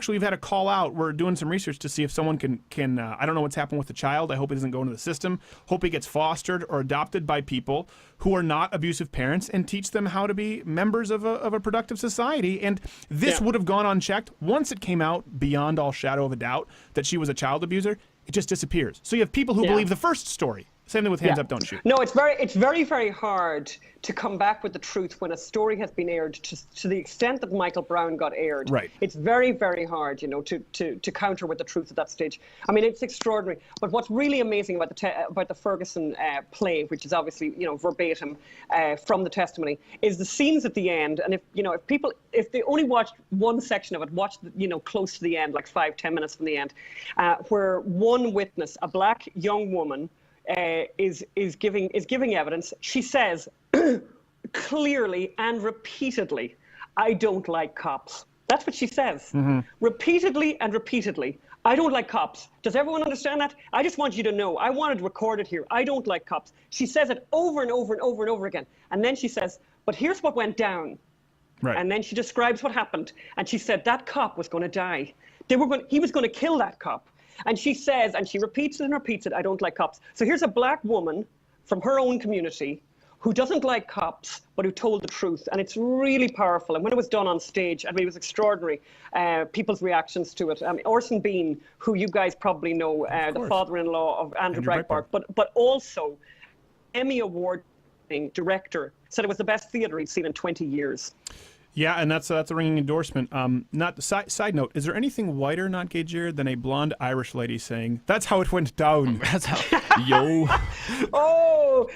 we've had a call out. We're doing some research to see if someone can I don't know what's happened with the child. I hope he doesn't go into the system. Hope he gets fostered or adopted by people who are not abusive parents and teach them how to be members of a productive society. And this would have gone unchecked. Once it came out beyond all shadow of a doubt that she was a child abuser, it just disappears. So you have people who believe the first story. Same thing with Hands Up, Don't Shoot. No, it's very, very hard to come back with the truth when a story has been aired to the extent that Michael Brown got aired. Right. It's very, very hard, to counter with the truth at that stage. I mean, it's extraordinary. But what's really amazing about the Ferguson play, which is obviously, verbatim from the testimony, is the scenes at the end. And if they only watched one section of it, watch close to the end, like 5-10 minutes from the end, where one witness, a black young woman, is giving evidence. She says clearly and repeatedly, I don't like cops. That's what she says. Mm-hmm. Repeatedly and repeatedly. I don't like cops. Does everyone understand that? I just want you to know. I wanted to record it here. I don't like cops. She says it over and over and over and over again. And then she says, but here's what went down. Right. And then she describes what happened. And she said that cop was going to die. He was going to kill that cop. And she says, and she repeats it and repeats it, I don't like cops. So here's a black woman from her own community who doesn't like cops, but who told the truth. And it's really powerful. And when it was done on stage, I mean, it was extraordinary, people's reactions to it. Orson Bean, who you guys probably know, the father-in-law of Andrew Breitbart, but also Emmy Award-winning director, said it was the best theater he'd seen in 20 years. Yeah, and that's a ringing endorsement. Side note: is there anything whiter, not gay, Jared, than a blonde Irish lady saying, "That's how it went down"? That's how. Yo. Oh.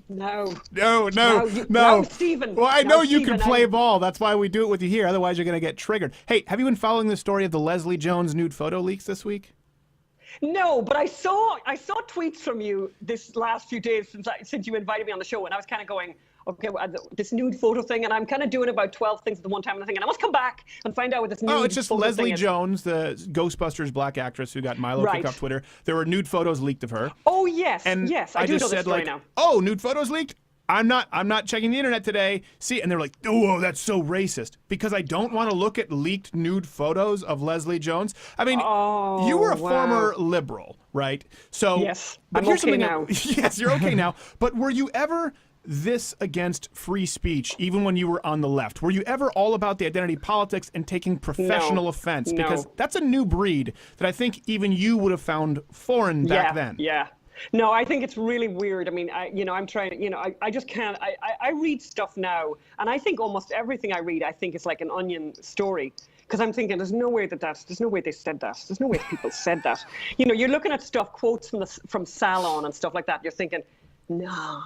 No. No. Stephen. Well, I know you can play ball. That's why we do it with you here. Otherwise, you're going to get triggered. Hey, have you been following the story of the Leslie Jones nude photo leaks this week? No, but I saw tweets from you this last few days since you invited me on the show, and I was kind of going, okay, this nude photo thing, and I'm kind of doing about 12 things at the one time, and I'm thinking, I must come back and find out what this nude photo thing is. Oh, it's just Leslie Jones, the Ghostbusters black actress who got Milo kicked off Twitter. There were nude photos leaked of her. Oh, yes, and yes, I do know the story now. Oh, nude photos leaked? I'm not checking the internet today. See, and they're like, oh, that's so racist. Because I don't want to look at leaked nude photos of Leslie Jones. I mean, you were a former liberal, right? So, yes, but I'm here's okay something now. Yes, you're okay now. But were you ever this against free speech, even when you were on the left? Were you ever all about the identity politics and taking professional offense? Because that's a new breed that I think even you would have found foreign back then. Yeah. No, I think it's really weird. I mean, I'm trying, I just can't, I read stuff now, and I think almost everything I read, I think is like an Onion story. Because I'm thinking, there's no way there's no way they said that. There's no way people said that. You're looking at stuff, quotes from Salon and stuff like that. You're thinking, no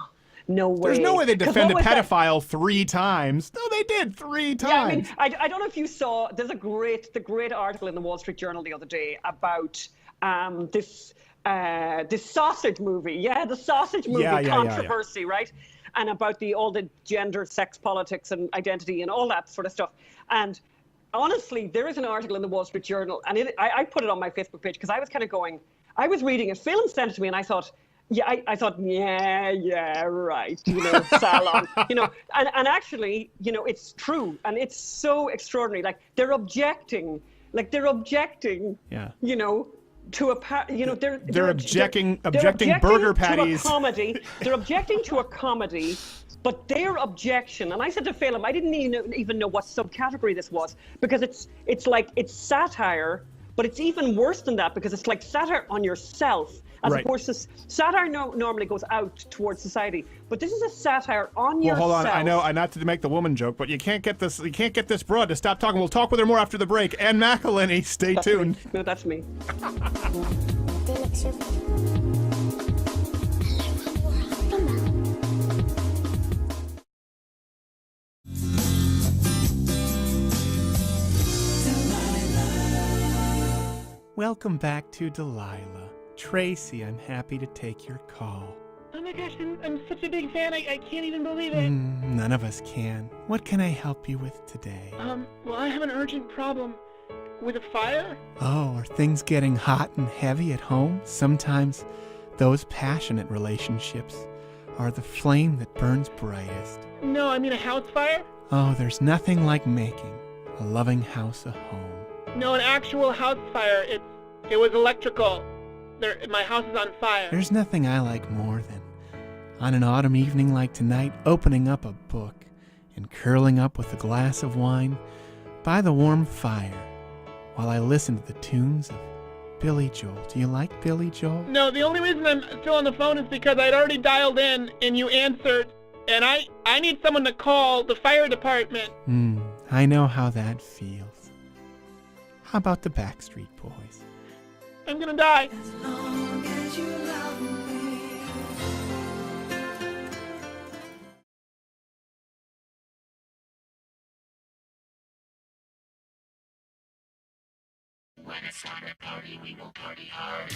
way. There's no way they defend a pedophile 3 times. No, they did 3 times. Yeah, I mean, I don't know if you saw, there's the great article in the Wall Street Journal the other day about this sausage movie. The sausage movie controversy, right? And about all the gender, sex politics and identity and all that sort of stuff. And honestly, there is an article in the Wall Street Journal, and I put it on my Facebook page because I was kind of going, I was reading it, Phil sent it to me, and I thought, right, Salon, and actually, it's true, and it's so extraordinary. Like they're objecting, to they're objecting burger patties. They're objecting to a comedy, but their objection, and I said to Phelim, I didn't even know what subcategory this was, because it's satire, but it's even worse than that, because it's like satire on yourself As Right. opposed to satire normally goes out towards society, but this is a satire on Well, yourself. hold on. I know, not to make the woman joke, but you can't get this. You can't get this broad to stop talking. We'll talk with her more after the break. And McElhinney, stay That's tuned. Me. No, that's me. Welcome back to Delilah. Tracy, I'm happy to take your call. Oh my gosh, I'm such a big fan. I can't even believe it. None of us can. What can I help you with today? Well, I have an urgent problem with a fire. Oh, are things getting hot and heavy at home? Sometimes those passionate relationships are the flame that burns brightest. No, I mean a house fire. Oh, there's nothing like making a loving house a home. No, an actual house fire. It was electrical. My house is on fire. There's nothing I like more than, on an autumn evening like tonight, opening up a book and curling up with a glass of wine by the warm fire while I listen to the tunes of Billy Joel. Do you like Billy Joel? No, the only reason I'm still on the phone is because I'd already dialed in and you answered, and I need someone to call the fire department. I know how that feels. How about the Backstreet Boys? I'm gonna die. When it's time to party, we will party hard.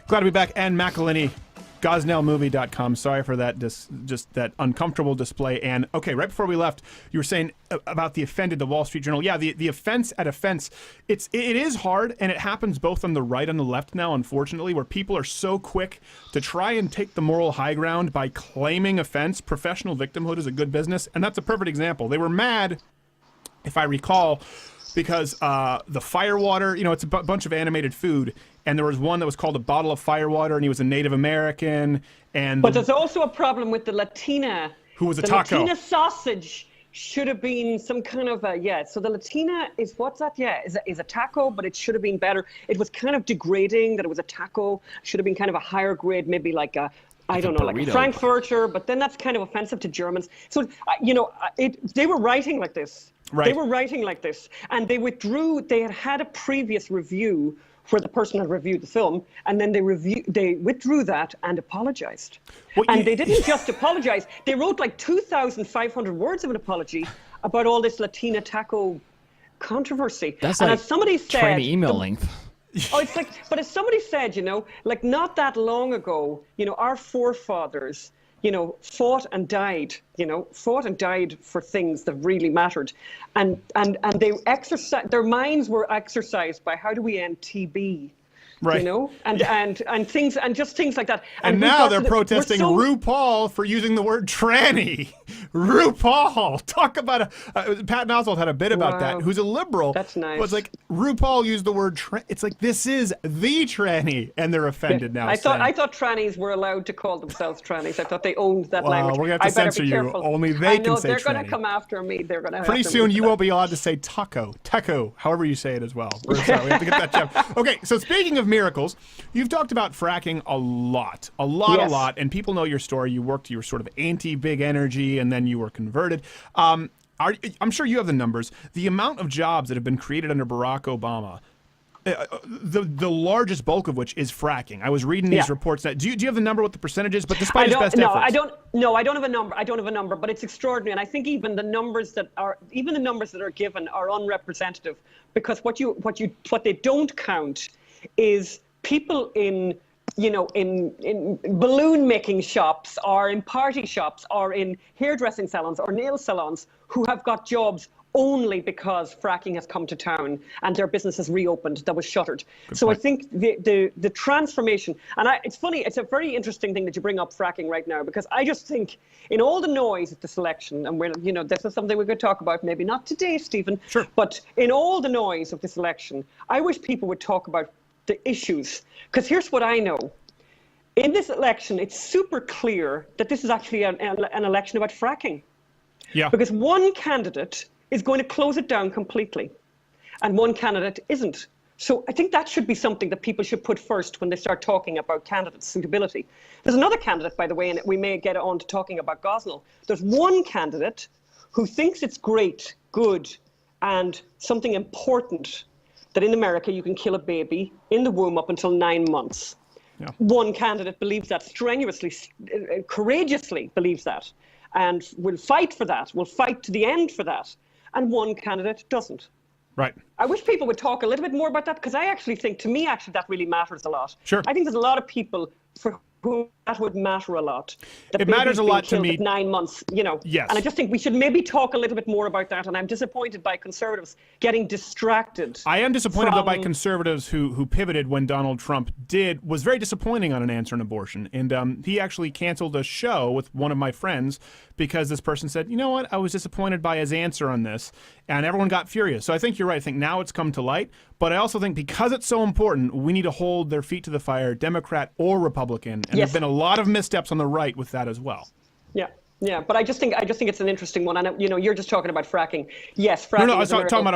Glad to be back. And McElhinney, GosnellMovie.com. Sorry for that, just that uncomfortable display. And okay, right before we left, you were saying about the offended, the Wall Street Journal. Yeah, the offense at offense. It is hard, and it happens both on the right and the left now, unfortunately, where people are so quick to try and take the moral high ground by claiming offense. Professional victimhood is a good business, and that's a perfect example. They were mad, if I recall, because the firewater, it's a bunch of animated food, and there was one that was called a bottle of firewater, and he was a Native American. But there's also a problem with the Latina. Who was a the taco. Latina sausage should have been some kind of so the Latina is, what's that? Yeah, is a taco, but it should have been better. It was kind of degrading that it was a taco. Should have been kind of a higher grade, maybe like a, I don't know, like a Frankfurter, but then that's kind of offensive to Germans. So, they were writing like this. Right. They were writing like this, and they had a previous review where the person had reviewed the film, and then they withdrew that and apologized. And they didn't just apologize, they wrote like 2,500 words of an apology about all this Latina taco controversy. That's and like as somebody said, trying to email length. Oh, it's like, but as somebody said, like not that long ago, our forefathers, fought and died for things that really mattered. And they their minds were exercised by how do we end TB? Right. And things like that. And now they're protesting RuPaul for using the word tranny. RuPaul, talk about Patton Oswalt had a bit about that. Who's a liberal? That's nice. Was like RuPaul used the word it's like this is the tranny, and they're offended now. I thought trannies were allowed to call themselves trannies. I thought they owned that language. We're gonna have to censor you. Only they can say they're tranny. going to come after me. They're going to. Pretty soon you won't be allowed to say taco, however you say it as well. We have to get that job. Okay, so speaking of miracles, you've talked about fracking a lot, and people know your story. You were sort of anti-big energy, and then you were converted. I'm sure you have the numbers. The amount of jobs that have been created under Barack Obama, the largest bulk of which is fracking. I was reading these reports. Do you have the number what the percentage is? But despite his best efforts, I don't have a number. I don't have a number, but it's extraordinary. And I think even the numbers that are given are unrepresentative, because what they don't count is people in balloon making shops, or in party shops, or in hairdressing salons or nail salons who have got jobs only because fracking has come to town and their business has reopened that was shuttered. So I think the transformation, and it's funny, it's a very interesting thing that you bring up fracking right now, because I just think in all the noise of this election, and we're, you know, this is something we could talk about, maybe not today, Stephen, sure, but in all the noise of this election, I wish people would talk about the issues, because here's what I know. In this election, it's super clear that this is actually an election about fracking. Yeah. Because one candidate is going to close it down completely, and one candidate isn't. So I think that should be something that people should put first when they start talking about candidate suitability. There's another candidate, by the way, and we may get on to talking about Gosnell. There's one candidate who thinks it's great, good, and something important that in America you can kill a baby in the womb up until 9 months. Yeah. One candidate believes that strenuously, courageously believes that, and will fight for that, will fight to the end for that. And one candidate doesn't. Right. I wish people would talk a little bit more about that, because I actually think, to me, actually, that really matters a lot. Sure. I think there's a lot of people for whom that would matter a lot. It matters a lot to me. 9 months, you know. Yes. And I just think we should maybe talk a little bit more about that. And I'm disappointed by conservatives getting distracted. I am disappointed by conservatives who pivoted when Donald Trump was very disappointing on an answer on abortion. And he actually canceled a show with one of my friends because this person said, you know what, I was disappointed by his answer on this. And everyone got furious. So I think you're right. I think now it's come to light. But I also think because it's so important, we need to hold their feet to the fire, Democrat or Republican. And there's been a lot of missteps on the right with that as well. Yeah. Yeah, but I just think it's an interesting one. And you know, you're just talking about fracking. Yes, fracking. No, I was talking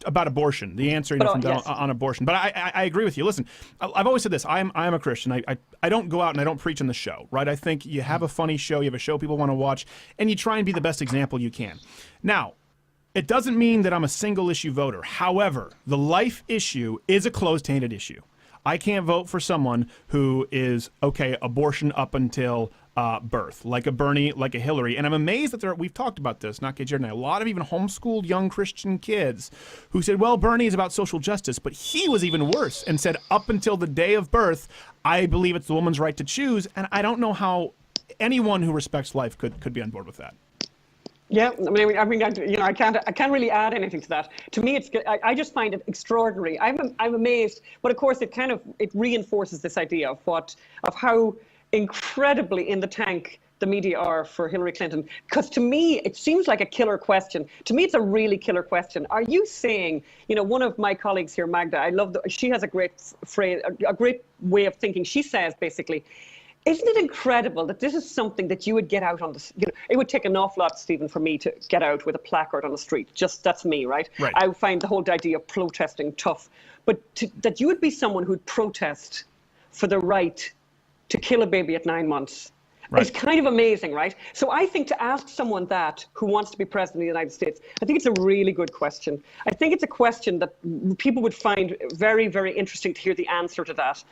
about abortion. The answer, you know, on abortion. But I agree with you. Listen, I've always said this. I am a Christian. I don't go out and I don't preach on the show, right? I think you have a funny show, you have a show people want to watch, and you try and be the best example you can. Now, it doesn't mean that I'm a single issue voter. However, the life issue is a closed-handed issue. I can't vote for someone who is, okay, abortion up until birth, like a Bernie, like a Hillary. And I'm amazed that we've talked about this, not Jared and I, a lot of even homeschooled young Christian kids who said, well, Bernie is about social justice, but he was even worse and said up until the day of birth, I believe it's the woman's right to choose. And I don't know how anyone who respects life could be on board with that. Yeah, I mean, you know, I can't really add anything to that. To me, I just find it extraordinary. I'm amazed, but of course, it reinforces this idea of how incredibly in the tank the media are for Hillary Clinton. Because to me, it seems like a killer question. To me, it's a really killer question. Are you saying, you know, one of my colleagues here, Magda, she has a great phrase, a great way of thinking. She says basically, isn't it incredible that this is something that you would get out on the, you know, it would take an awful lot, Stephen, for me to get out with a placard on the street. Just, that's me, right? I find the whole idea of protesting tough. But that you would be someone who'd protest for the right to kill a baby at 9 months. It's kind of amazing, right? So I think to ask someone that who wants to be president of the United States, I think it's a really good question. I think it's a question that people would find very, very interesting to hear the answer to that.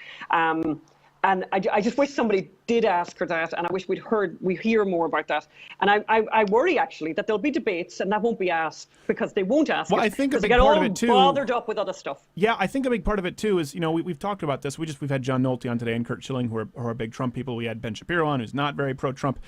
And I just wish somebody did ask her that, and I wish we hear more about that. And I worry actually that there'll be debates and that won't be asked because they won't ask. Well, I think a big part of it too. Bothered up with other stuff. Yeah, I think a big part of it too is, you know, we've talked about this. We've had John Nolte on today and Curt Schilling, who are big Trump people. We had Ben Shapiro on, who's not very pro-Trump.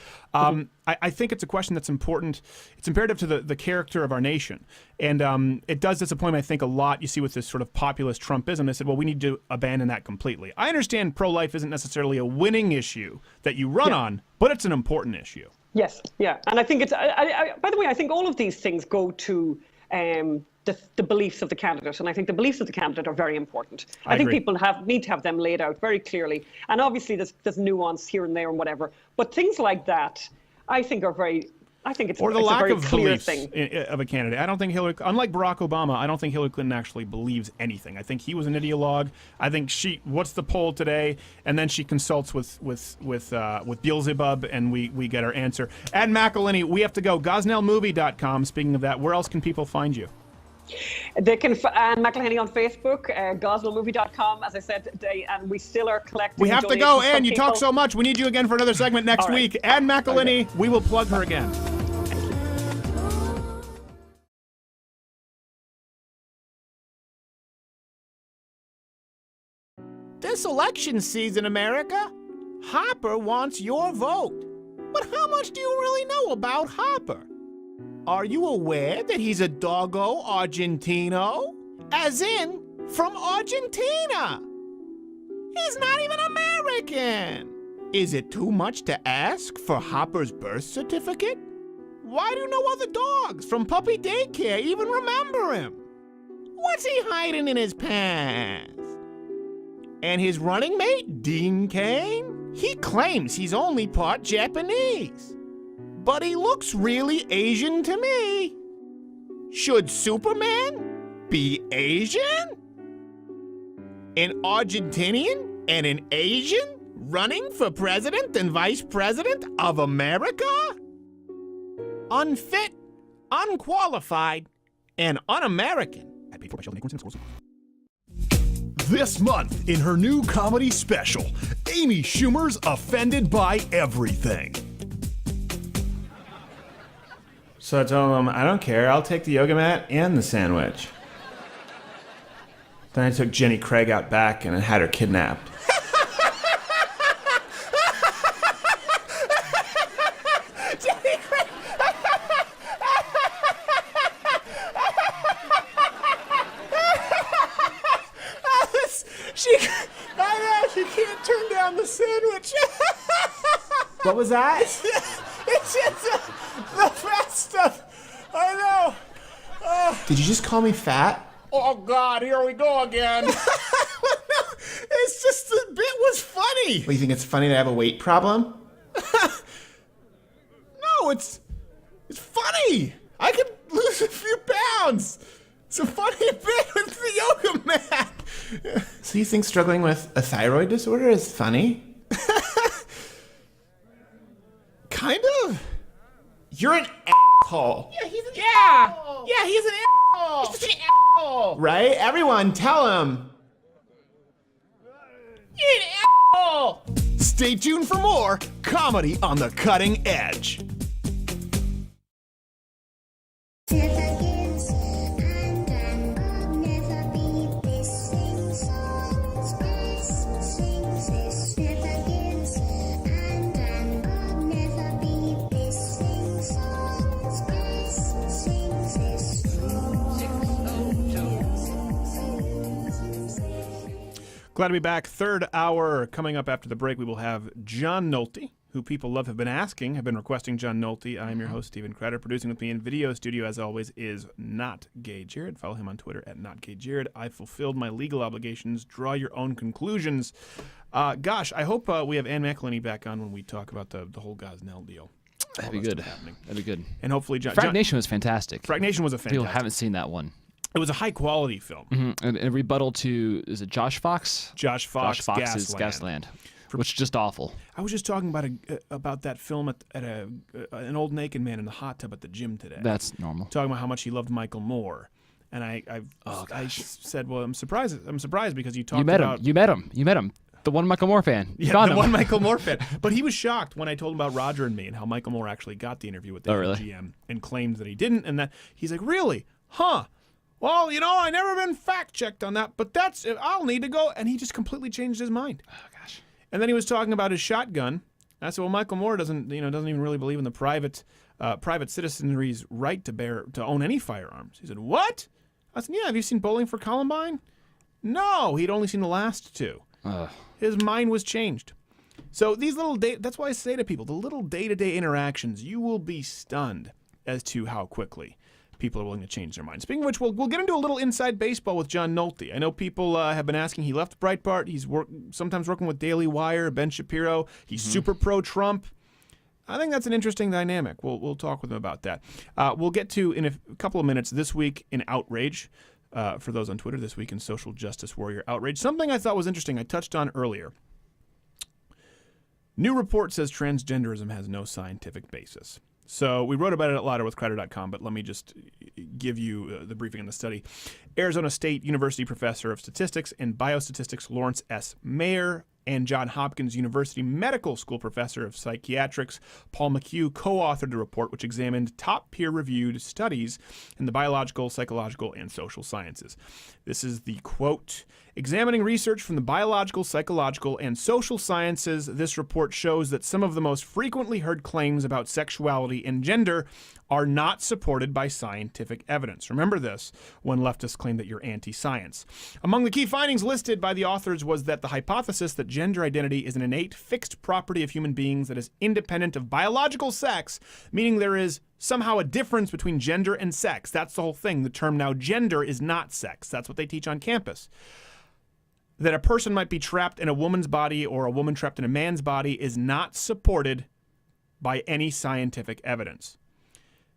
I think it's a question that's important. It's imperative to the character of our nation. And it does disappoint me, I think, a lot. You see with this sort of populist Trumpism, they said, well, we need to abandon that completely. I understand pro-life isn't necessarily a winning issue that you run on, but it's an important issue. Yes, yeah. And I think it's, by the way, I think all of these things go to the beliefs of the candidate. And I think the beliefs of the candidate are very important. I think people need to have them laid out very clearly. And obviously there's nuance here and there and whatever. But things like that, I think it's a very clear thing. Of a candidate. I don't think Hillary, unlike Barack Obama, I don't think Hillary Clinton actually believes anything. I think he was an ideologue. I think what's the poll today? And then she consults with Beelzebub, and we get our answer. At McElhinney, we have to go. GosnellMovie.com. Speaking of that, where else can people find you? They can find McElhinney on Facebook, GosnellMovie.com, as I said today, and we still are collecting. We have to go, Ann. You talk so much. We need you again for another segment next week. Ann McElhinney, we will plug her again. This election season, America, Hopper wants your vote. But how much do you really know about Hopper? Are you aware that he's a doggo Argentino? As in, from Argentina. He's not even American. Is it too much to ask for Hopper's birth certificate? Why do no other dogs from puppy daycare even remember him? What's he hiding in his pants? And his running mate, Dean Cain? He claims he's only part Japanese. But he looks really Asian to me. Should Superman be Asian? An Argentinian and an Asian running for president and vice president of America? Unfit, unqualified, and un-American. This month in her new comedy special, Amy Schumer's Offended by Everything. So I told him, I don't care, I'll take the yoga mat and the sandwich. Then I took Jenny Craig out back and I had her kidnapped. Jenny Craig! She can't turn down the sandwich. What was that? It's just the fat stuff. I know. Did you just call me fat? Oh, God, here we go again. It's just the bit was funny. What, you think it's funny to have a weight problem? No, it's funny. I could lose a few pounds. It's a funny bit with the yoga mat. So you think struggling with a thyroid disorder is funny? Kind of. You're an asshole. Yeah, he's an asshole. Yeah, he's an asshole. He's such an asshole. Right? Everyone, tell him. You're an asshole. Stay tuned for more Comedy on the Cutting Edge. Glad to be back. Third hour coming up after the break. We will have John Nolte, who people love, have been requesting John Nolte. I'm your host, Stephen Crowder. Producing with me in video studio, as always, is Not Gay Jared. Follow him on Twitter at NotGayJared. I fulfilled my legal obligations. Draw your own conclusions. Gosh, I hope we have Ann McElhinney back on when we talk about the whole Gosnell deal. That'd be good. That'd be good. And hopefully Frag Nation was fantastic. Frag Nation was a fantastic. People haven't seen that one. It was a high-quality film. Mm-hmm. And a rebuttal to, is it Josh Fox? Josh Fox's Gasland, which is just awful. I was just talking about that film at an old naked man in the hot tub at the gym today. That's normal. Talking about how much he loved Michael Moore. And I said, well, I'm surprised because you talked about... You met him. The one Michael Moore fan. Yeah, the one Michael Moore fan. But he was shocked when I told him about Roger and Me and how Michael Moore actually got the interview with the GM and claimed that he didn't. And that he's like, really? Huh? Well, I never been fact-checked on that, but I'll need to go. And he just completely changed his mind. Oh, gosh. And then he was talking about his shotgun. I said, well, Michael Moore doesn't even really believe in the private citizenry's right to own any firearms. He said, what? I said, yeah, have you seen Bowling for Columbine? No, he'd only seen the last two. His mind was changed. So these that's why I say to people, the little day-to-day interactions, you will be stunned as to how quickly people are willing to change their minds. Speaking of which, we'll get into a little inside baseball with John Nolte. I know people have been asking. He left Breitbart. He's sometimes working with Daily Wire, Ben Shapiro. He's super pro-Trump. I think that's an interesting dynamic. We'll talk with him about that. We'll get to, in a couple of minutes, This Week in Outrage. For those on Twitter, This Week in Social Justice Warrior Outrage. Something I thought was interesting, I touched on earlier. New report says transgenderism has no scientific basis. So we wrote about it at louderwithcrowder.com, but let me just give you the briefing on the study. Arizona State University professor of statistics and biostatistics Lawrence S. Mayer and Johns Hopkins University Medical School professor of psychiatrics Paul McHugh co-authored a report which examined top peer-reviewed studies in the biological, psychological, and social sciences. This is the quote, examining research from the biological, psychological, and social sciences, this report shows that some of the most frequently heard claims about sexuality and gender are not supported by scientific evidence. Remember this when leftists claim that you're anti-science. Among the key findings listed by the authors was that the hypothesis that gender identity is an innate, fixed property of human beings that is independent of biological sex, meaning there is somehow a difference between gender and sex. That's the whole thing. The term now gender is not sex. That's what they teach on campus. That a person might be trapped in a woman's body or a woman trapped in a man's body is not supported by any scientific evidence.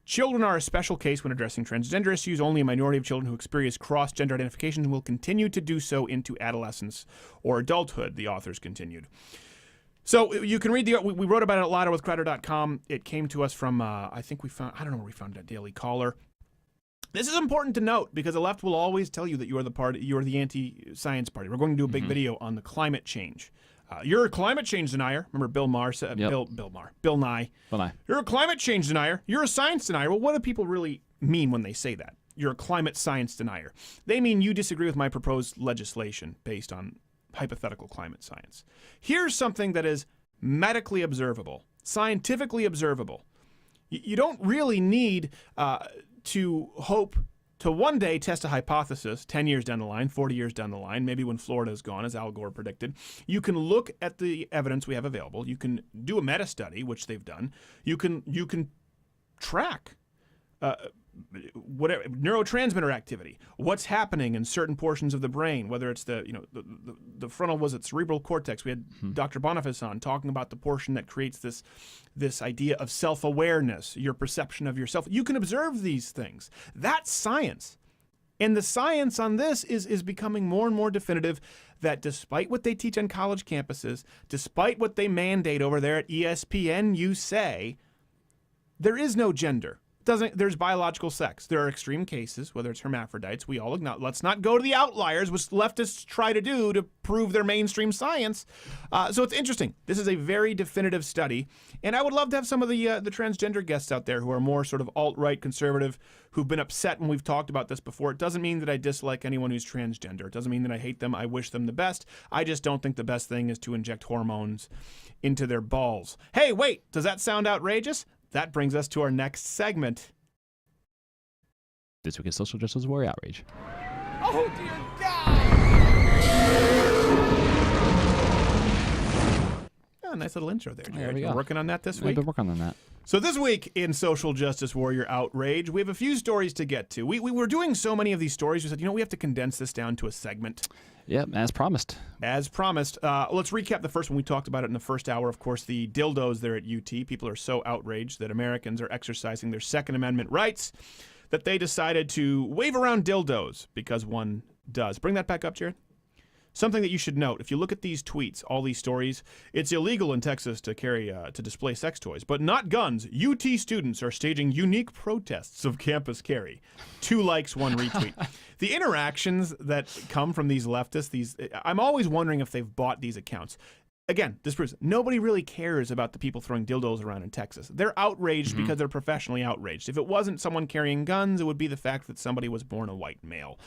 Children are a special case when addressing transgender issues. Only a minority of children who experience cross-gender identification will continue to do so into adolescence or adulthood, the authors continued. So you can read we wrote about it a lot with Crowder.com. It came to us from, I don't know where we found it, Daily Caller. This is important to note because the left will always tell you that you are the anti-science party. We're going to do a big video on the climate change. You're a climate change denier. Remember Bill Nye. Bill Nye. You're a climate change denier. You're a science denier. Well, what do people really mean when they say that? You're a climate science denier. They mean you disagree with my proposed legislation based on hypothetical climate science. Here's something that is medically observable, scientifically observable. You don't really need to hope to one day test a hypothesis 10 years down the line, 40 years down the line, maybe when Florida is gone, as Al Gore predicted. You can look at the evidence we have available. You can do a meta-study, which they've done. You can track whatever neurotransmitter activity, what's happening in certain portions of the brain, whether it's the frontal, was it cerebral cortex? We had Dr. Boniface on talking about the portion that creates this idea of self-awareness, your perception of yourself. You can observe these things. That's science. And the science on this is becoming more and more definitive that despite what they teach on college campuses, despite what they mandate over there at ESPN, you say, there is no gender. There's biological sex. There are extreme cases, whether it's hermaphrodites. We all acknowledge. Let's not go to the outliers, which leftists try to do to prove their mainstream science. So it's interesting. This is a very definitive study, and I would love to have some of the transgender guests out there who are more sort of alt-right conservative, who've been upset when we've talked about this before. It doesn't mean that I dislike anyone who's transgender. It doesn't mean that I hate them. I wish them the best. I just don't think the best thing is to inject hormones into their balls. Hey, wait, does that sound outrageous? That brings us to our next segment. This week is Social Justice Warrior Outrage. Oh, dear God! Oh, nice little intro there, Jared. There we You're go. working on that this week? I've been working on that. So this week in Social Justice Warrior Outrage, we have a few stories to get to. We were doing so many of these stories, we said, we have to condense this down to a segment. Yep, as promised. As promised. Let's recap the first one. We talked about it in the first hour. Of course, the dildos there at UT. People are so outraged that Americans are exercising their Second Amendment rights that they decided to wave around dildos because one does. Bring that back up, Jared. Something that you should note, if you look at these tweets, all these stories, it's illegal in Texas to to display sex toys, but not guns. UT students are staging unique protests of campus carry. 2 likes, 1 retweet. The interactions that come from these leftists, I'm always wondering if they've bought these accounts. Again, this proves nobody really cares about the people throwing dildos around in Texas. They're outraged because they're professionally outraged. If it wasn't someone carrying guns, it would be the fact that somebody was born a white male.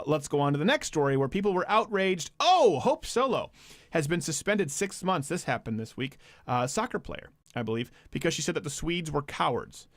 Let's go on to the next story where people were outraged. Oh, Hope Solo has been suspended 6 months. This happened this week. Soccer player, I believe, because she said that the Swedes were cowards.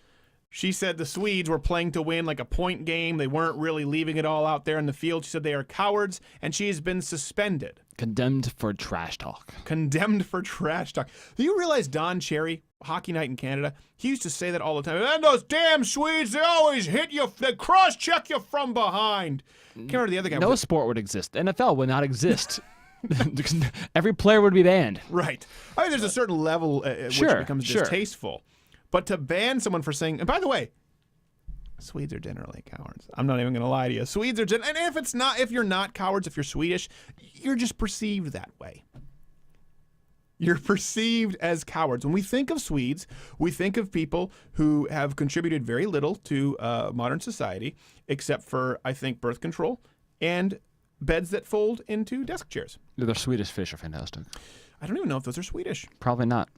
She said the Swedes were playing to win like a point game. They weren't really leaving it all out there in the field. She said they are cowards, and she has been suspended. Condemned for trash talk. Condemned for trash talk. Do you realize Don Cherry, Hockey Night in Canada, he used to say that all the time. And those damn Swedes, they always hit you, they cross-check you from behind. Can't remember the other guy. No sport would exist. NFL would not exist. Every player would be banned. Right. I mean, there's a certain level at which it becomes distasteful. But to ban someone for saying, and by the way, Swedes are generally cowards. I'm not even going to lie to you. Swedes are and if you're not cowards, if you're Swedish, you're just perceived that way. You're perceived as cowards. When we think of Swedes, we think of people who have contributed very little to modern society, except for, I think, birth control and beds that fold into desk chairs. The Swedish fish are fantastic. I don't even know if those are Swedish. Probably not.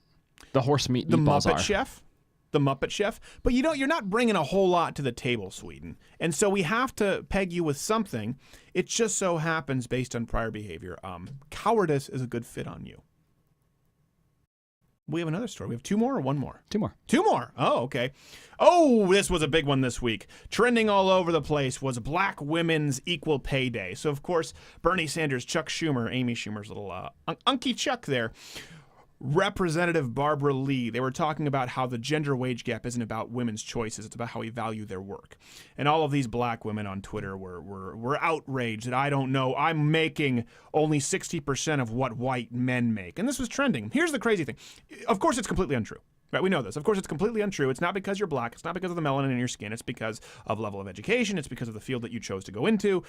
The horse meat meatballs Muppet are. Chef. The Muppet Chef. But you're not bringing a whole lot to the table, Sweden. And so we have to peg you with something. It just so happens, based on prior behavior, cowardice is a good fit on you. We have another story. We have two more or one more? Two more. Two more. Oh, okay. Oh, this was a big one this week. Trending all over the place was Black Women's Equal Pay Day. So, of course, Bernie Sanders, Chuck Schumer, Amy Schumer's little Unky Chuck there, Representative Barbara Lee, they were talking about how the gender wage gap isn't about women's choices, it's about how we value their work. And all of these black women on Twitter were outraged that I don't know, I'm making only 60% of what white men make. And this was trending. Here's the crazy thing. Of course, it's completely untrue. Right, we know this. Of course, it's completely untrue. It's not because you're black. It's not because of the melanin in your skin. It's because of level of education. It's because of the field that you chose to go into.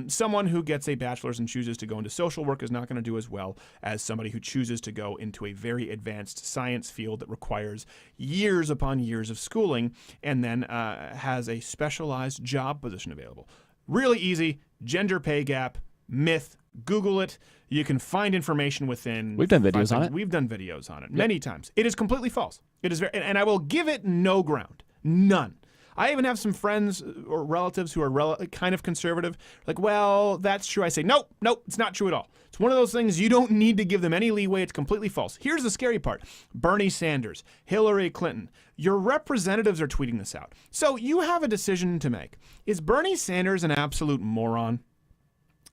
Someone who gets a bachelor's and chooses to go into social work is not going to do as well as somebody who chooses to go into a very advanced science field that requires years upon years of schooling and then has a specialized job position available. Really easy. Gender pay gap, myth. Google it. You can find information within. We've done videos on it. We've done videos on it many times. It is completely false. It is very, and I will give it no ground. None. I even have some friends or relatives who are kind of conservative. Like, well, that's true. I say, nope, it's not true at all. It's one of those things you don't need to give them any leeway. It's completely false. Here's the scary part. Bernie Sanders, Hillary Clinton, your representatives are tweeting this out. So you have a decision to make. Is Bernie Sanders an absolute moron?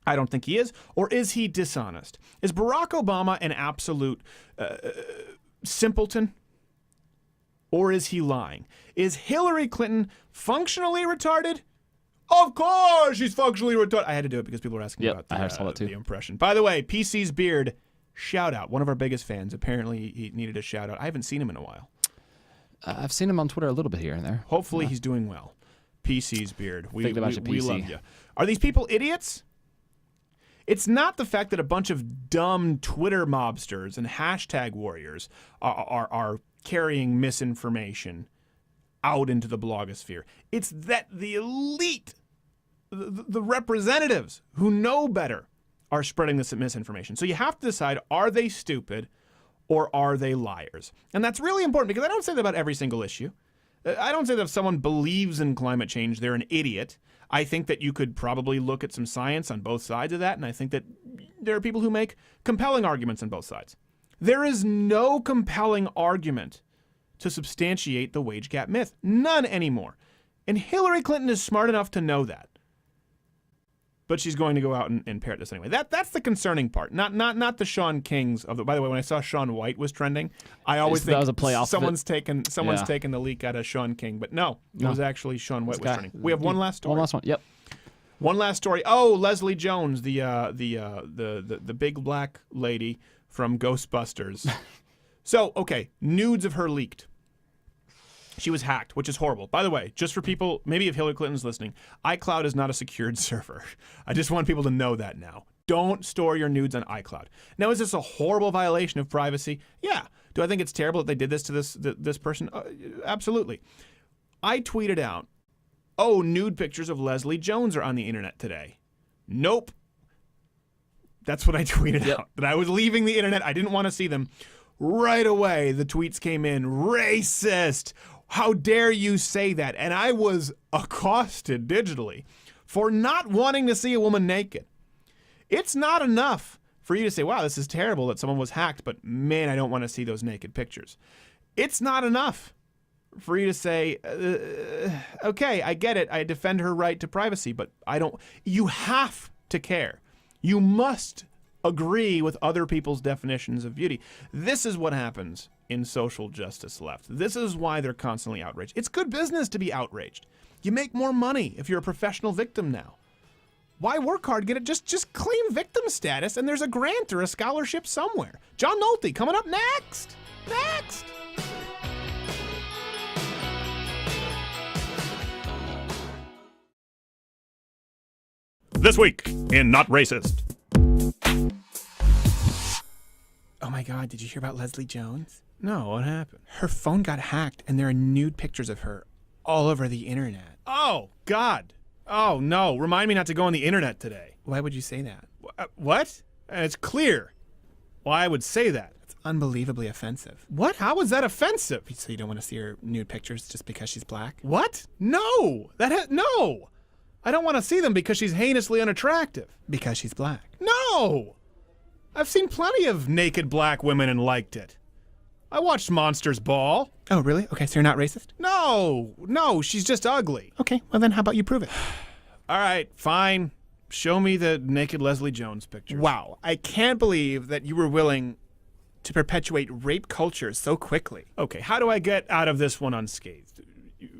I don't think he is. Or is he dishonest? Is Barack Obama an absolute simpleton? Or is he lying? Is Hillary Clinton functionally retarded? Of course she's functionally retarded. I had to do it because people were asking about the impression. By the way, PC's beard, shout out. One of our biggest fans. Apparently he needed a shout out. I haven't seen him in a while. I've seen him on Twitter a little bit here and there. Hopefully he's doing well. PC's beard. We PC. love you. Are these people idiots? It's not the fact that a bunch of dumb Twitter mobsters and hashtag warriors are carrying misinformation out into the blogosphere. It's that the elite, the representatives who know better, are spreading this misinformation. So you have to decide, are they stupid or are they liars? And that's really important because I don't say that about every single issue. I don't say that if someone believes in climate change, they're an idiot. I think that you could probably look at some science on both sides of that, and I think that there are people who make compelling arguments on both sides. There is no compelling argument to substantiate the wage gap myth. None anymore. And Hillary Clinton is smart enough to know that. But she's going to go out and parrot this anyway. That's the concerning part. Not the Sean Kings of the. By the way, when I saw Sean White was trending, I always think that was a play off someone's taken the leak out of Sean King. But no, it was actually Sean White was trending. We have one last story. One last one. Yep. One last story. Oh, Leslie Jones, the big black lady from Ghostbusters. So, okay, nudes of her leaked. She was hacked, which is horrible. By the way, just for people, maybe if Hillary Clinton's listening, iCloud is not a secured server. I just want people to know that now. Don't store your nudes on iCloud. Now, is this a horrible violation of privacy? Yeah. Do I think it's terrible that they did this to this person? Absolutely. I tweeted out, oh, nude pictures of Leslie Jones are on the internet today. Nope. That's what I tweeted out. That I was leaving the internet. I didn't want to see them. Right away, the tweets came in. Racist. How dare you say that? And I was accosted digitally for not wanting to see a woman naked. It's not enough for you to say, wow, this is terrible that someone was hacked, but man, I don't want to see those naked pictures. It's not enough for you to say, okay, I get it. I defend her right to privacy, but I don't. You have to care. You must agree with other people's definitions of beauty. This is what happens in social justice left. This is why they're constantly outraged. It's good business to be outraged. You make more money if you're a professional victim now. Why work hard? Get it? Just claim victim status, and there's a grant or a scholarship somewhere. John Nolte coming up next. Next. This week in Not Racist. Oh my God, did you hear about Leslie Jones? No, what happened? Her phone got hacked and there are nude pictures of her all over the internet. Oh, God. Oh, no. Remind me not to go on the internet today. Why would you say that? What? It's clear why I would say that. It's unbelievably offensive. What? How is that offensive? So you don't want to see her nude pictures just because she's black? What? No. No. I don't want to see them because she's heinously unattractive. Because she's black? No. I've seen plenty of naked black women and liked it. I watched Monsters Ball. Oh, really? Okay, so you're not racist? No, she's just ugly. Okay, well then how about you prove it? All right, fine. Show me the naked Leslie Jones pictures. Wow, I can't believe that you were willing to perpetuate rape culture so quickly. Okay, how do I get out of this one unscathed?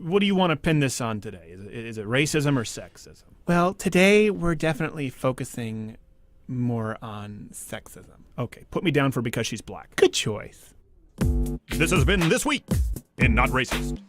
What do you want to pin this on today? Is it racism or sexism? Well, today we're definitely focusing more on sexism. Okay, put me down for because she's black. Good choice. This has been This Week in Not Racist.